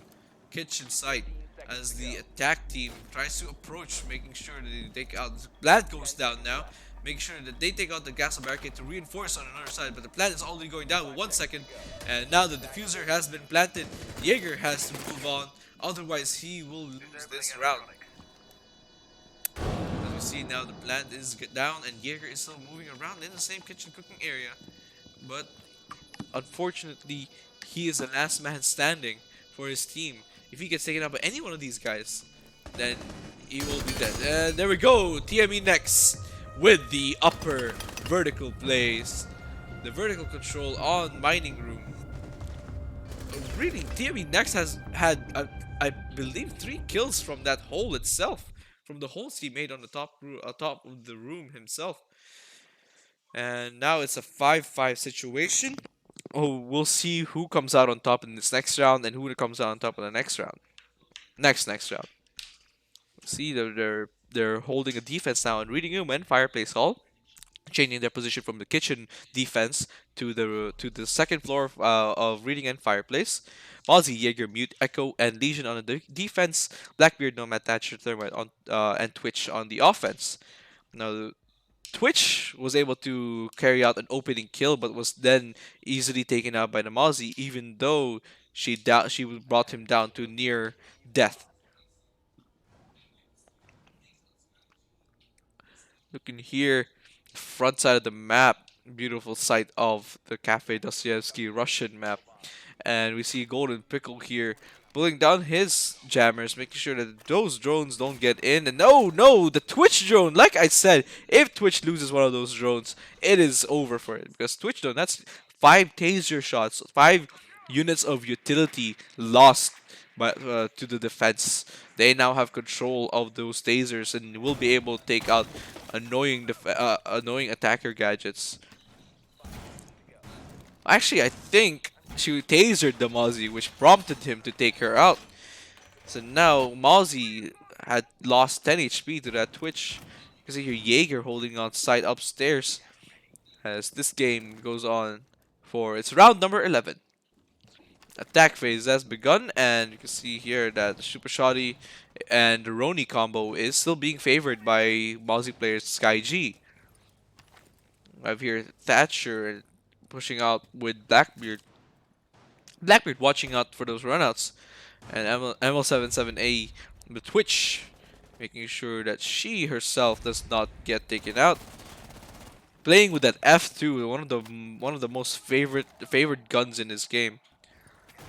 kitchen site as the attack team tries to approach, making sure that they take out. The plant goes down now, making sure that they take out the gas barricade to reinforce on another side. But the plant is already going down with 1 second, and now the diffuser has been planted. Jaeger has to move on, otherwise he will lose this round. As we see now, the plant is down, and Jaeger is still moving around in the same kitchen cooking area, but unfortunately, he is the last man standing for his team. If he gets taken out by any one of these guys, then he will be dead. And there we go, TME next with the upper vertical plays. The vertical control on Mining Room. Really, TME next has had, I believe, 3 kills from that hole itself. From the holes he made on the top of the room himself. And now it's a 5-5 situation. Oh, we'll see who comes out on top in this next round and who comes out on top in the next round. Next round. See, they're holding a defense now in Reading Room and Fireplace Hall, changing their position from the kitchen defense to the second floor of Reading and Fireplace. Mozzie, Jaeger, Mute, Echo, and Legion on the defense. Blackbeard, Nomad, Thatcher, Thermite on and Twitch on the offense. Now, Twitch was able to carry out an opening kill, but was then easily taken out by the Mozzie, even though she brought him down to near death. Looking here, front side of the map, beautiful sight of the Cafe Dostoevsky Russian map. And we see Golden Pickle here pulling down his jammers, making sure that those drones don't get in. And no, the Twitch drone, like I said, if Twitch loses one of those drones, it is over for it. Because Twitch drone, that's 5 taser shots, 5 units of utility lost by, to the defense. They now have control of those tasers and will be able to take out annoying attacker gadgets. Actually, I think she tasered the Mozzie, which prompted him to take her out. So now Mozzie had lost 10 HP to that Twitch. You can see here Jaeger holding on side upstairs as this game goes on for its round number 11. Attack phase has begun, and you can see here that the Super Shoddy and the Roni combo is still being favored by Mozzie players Sky G. I have here Thatcher pushing out with Blackbeard. Blackbeard watching out for those runouts, and ML77A the Twitch making sure that she herself does not get taken out. Playing with that F2, one of the most favored guns in this game.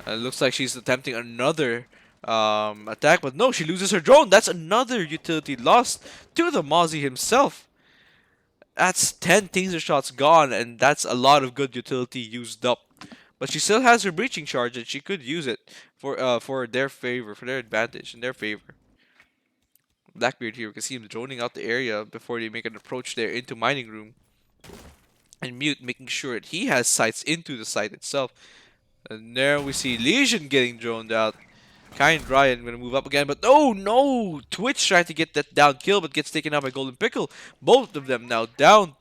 It looks like she's attempting another attack, but no, she loses her drone. That's another utility lost to the Mozzie himself. That's 10 taser shots gone, and that's a lot of good utility used up. But she still has her breaching charge, and she could use it for their favor, for their advantage, in their favor. Blackbeard here, we can see him droning out the area before they make an approach there into Mining Room. And Mute making sure that he has sights into the site itself. And there we see Legion getting droned out. Kind Ryan gonna move up again, but no! Twitch trying to get that down kill, but gets taken out by Golden Pickle. Both of them now down.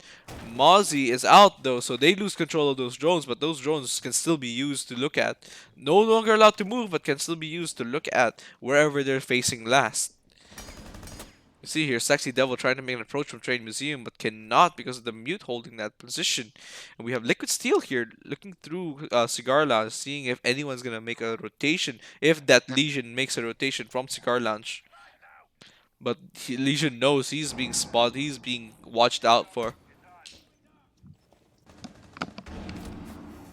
Mozzie is out though, so they lose control of those drones, but those drones can still be used to look at. No longer allowed to move, but can still be used to look at wherever they're facing last. You see here, Sexy Devil trying to make an approach from Trade Museum, but cannot because of the Mute holding that position. And we have Liquid Steel here, looking through Cigar Lounge, seeing if anyone's going to make a rotation, if that Legion makes a rotation from Cigar Lounge. But Legion knows he's being spotted, he's being watched out for.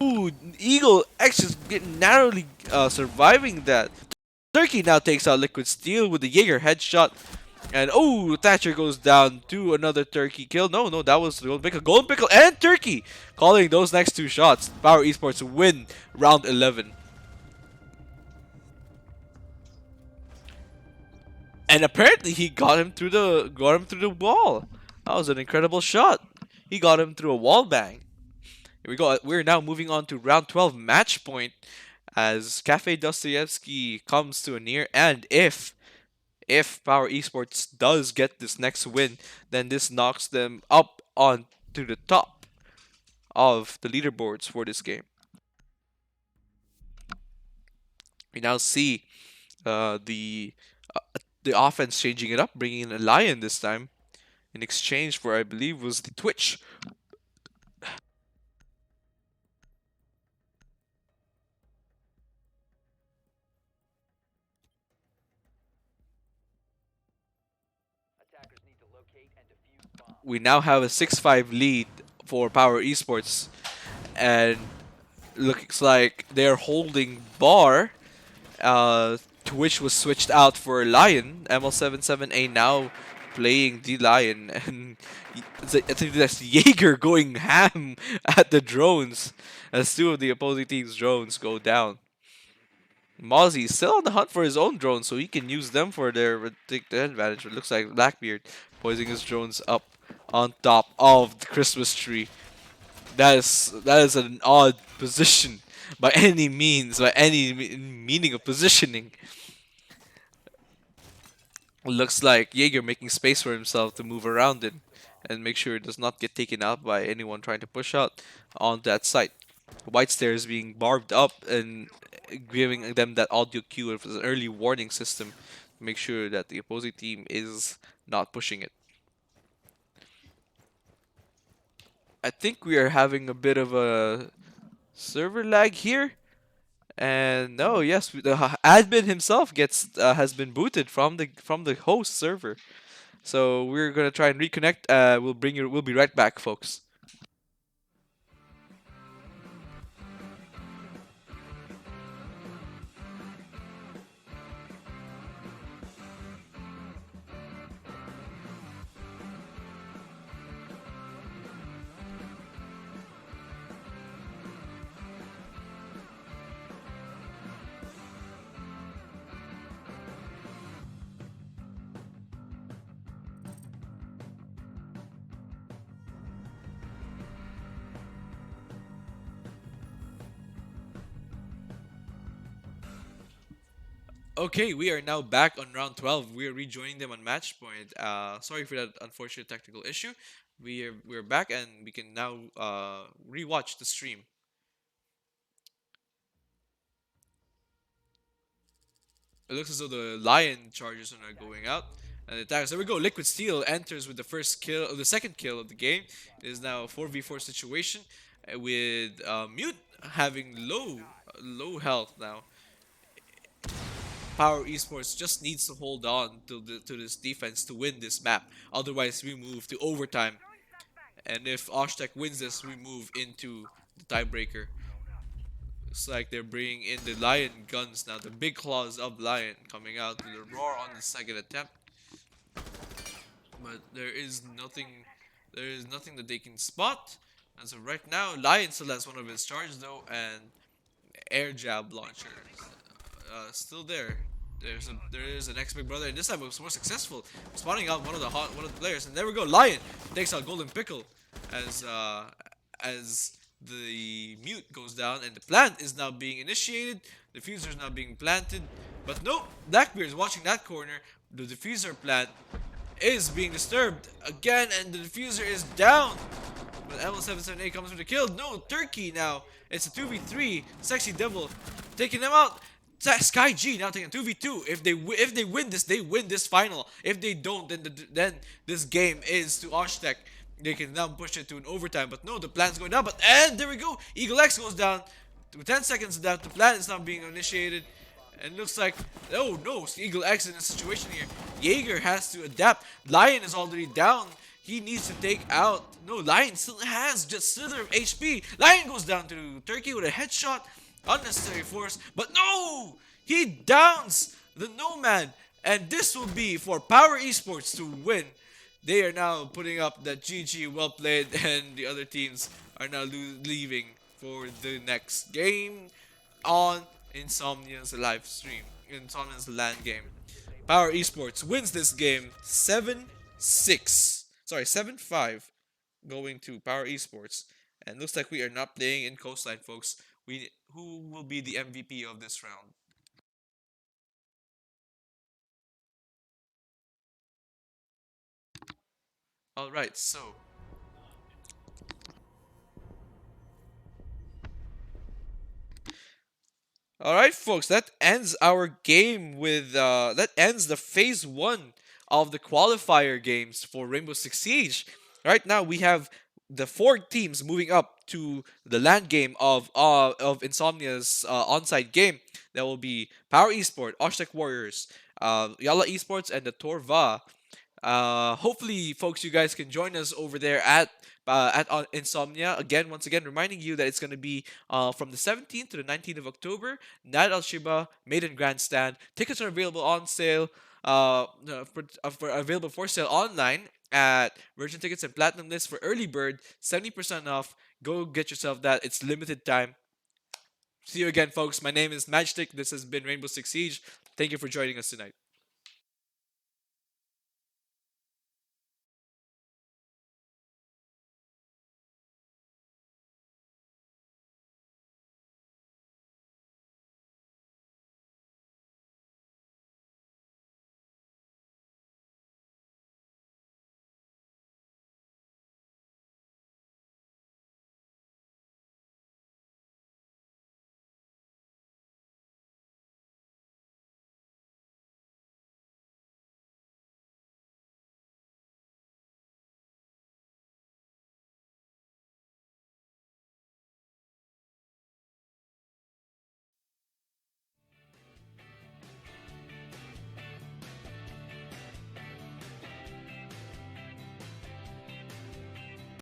Ooh, Eagle X is getting narrowly surviving that. Turkey now takes out Liquid Steel with the Jaeger headshot. And oh, Thatcher goes down to another Turkey kill. No, no, that was the Golden Pickle. Golden Pickle and Turkey calling those next two shots. Power Esports win round 11. And apparently he got him through the wall. That was an incredible shot. He got him through a wall bang. Here we go. We're now moving on to round 12 match point as Cafe Dostoevsky comes to a near, and if Power Esports does get this next win, then this knocks them up on to the top of the leaderboards for this game. We now see uh, the uh, the offense changing it up, bringing in a lion this time in exchange for, I believe, was the Twitch. Attackers need to locate and defuse bombs. We now have a 6-5 lead for Power Esports, and looks like they're holding bar. Twitch was switched out for Lion. ML77A now playing the Lion, and I think that's Jaeger going ham at the drones as two of the opposing team's drones go down. Mozzie is still on the hunt for his own drones, so he can use them for take their advantage. It looks like Blackbeard poising his drones up on top of the Christmas tree. That is an odd position by any means, by any meaning of positioning. Looks like Jaeger making space for himself to move around it and make sure it does not get taken out by anyone trying to push out on that site. White stairs being barbed up and giving them that audio cue of an early warning system to make sure that the opposing team is not pushing it. I think we are having a bit of a server lag here. And no, yes, the admin himself has been booted from the host server. So we're gonna try and reconnect. We'll be right back, folks. Okay, we are now back on round 12. We are rejoining them on match point. Sorry for that unfortunate technical issue. We're back and we can now rewatch the stream. It looks as though the lion charges are now going out and attacks. There we go. Liquid Steel enters with the first kill, the second kill of the game. It is now a 4v4 situation with Mute having low health now. Power Esports just needs to hold on to this defense to win this map. Otherwise, we move to overtime. And if Osh-Tekk wins this, we move into the tiebreaker. Looks like they're bringing in the Lion guns now. The big claws of Lion coming out with a roar on the second attempt. But there is nothing. There is nothing that they can spot. As of right now, Lion still has one of his charges though, and air jab launcher still there. There is an ex Big Brother, and this time it was more successful, spawning out one of the players. And there we go, Lion takes out Golden Pickle as the mute goes down, and the plant is now being initiated. The diffuser is now being planted, but no, Blackbeard is watching that corner. The diffuser plant is being disturbed again, and the diffuser is down. But ML778 comes for the kill. No, Turkey now. It's a 2v3. Sexy Devil taking them out. Sky G now taking 2v2. If they win this, they win this final. If they don't, then this game is to Osh-Tekk. They can now push it to an overtime. But no, the plan's going down. And there we go. Eagle X goes down. With 10 seconds left, the plan is now being initiated. And it looks like, oh no, Eagle X in a situation here. Jaeger has to adapt. Lion is already down. He needs to take out. No, Lion still has just slither of HP. Lion goes down to Turkey with a headshot. Unnecessary force. But no! He downs the Nomad. And this will be for Power Esports to win. They are now putting up the GG, well played, and the other teams are now leaving for the next game on Insomnia's live stream, Insomnia's LAN game. Power Esports wins this game 7-6. Sorry, 7-5, going to Power Esports. And looks like we are not playing in Coastline, folks. Who will be the MVP of this round? All right, so all right, folks, that ends our game with that ends the phase 1 of the qualifier games for Rainbow Six Siege. Right now we have the four teams moving up to the land game of Insomnia's on-site game. That will be Power Esport, Osh-Tekk Warriors, Yalla Esports, and the Torva. Hopefully, folks, you guys can join us over there at Insomnia again. Once again, reminding you that it's going to be from the 17th to the 19th of October. Night Al Shiba, Meydan Grandstand. Tickets are available on sale. Available for sale online at Virgin Tickets and Platinum List for early bird, 70% off. Go get yourself that. It's limited time. See you again, folks. My name is Matchstick. This has been Rainbow Six Siege. Thank you for joining us tonight.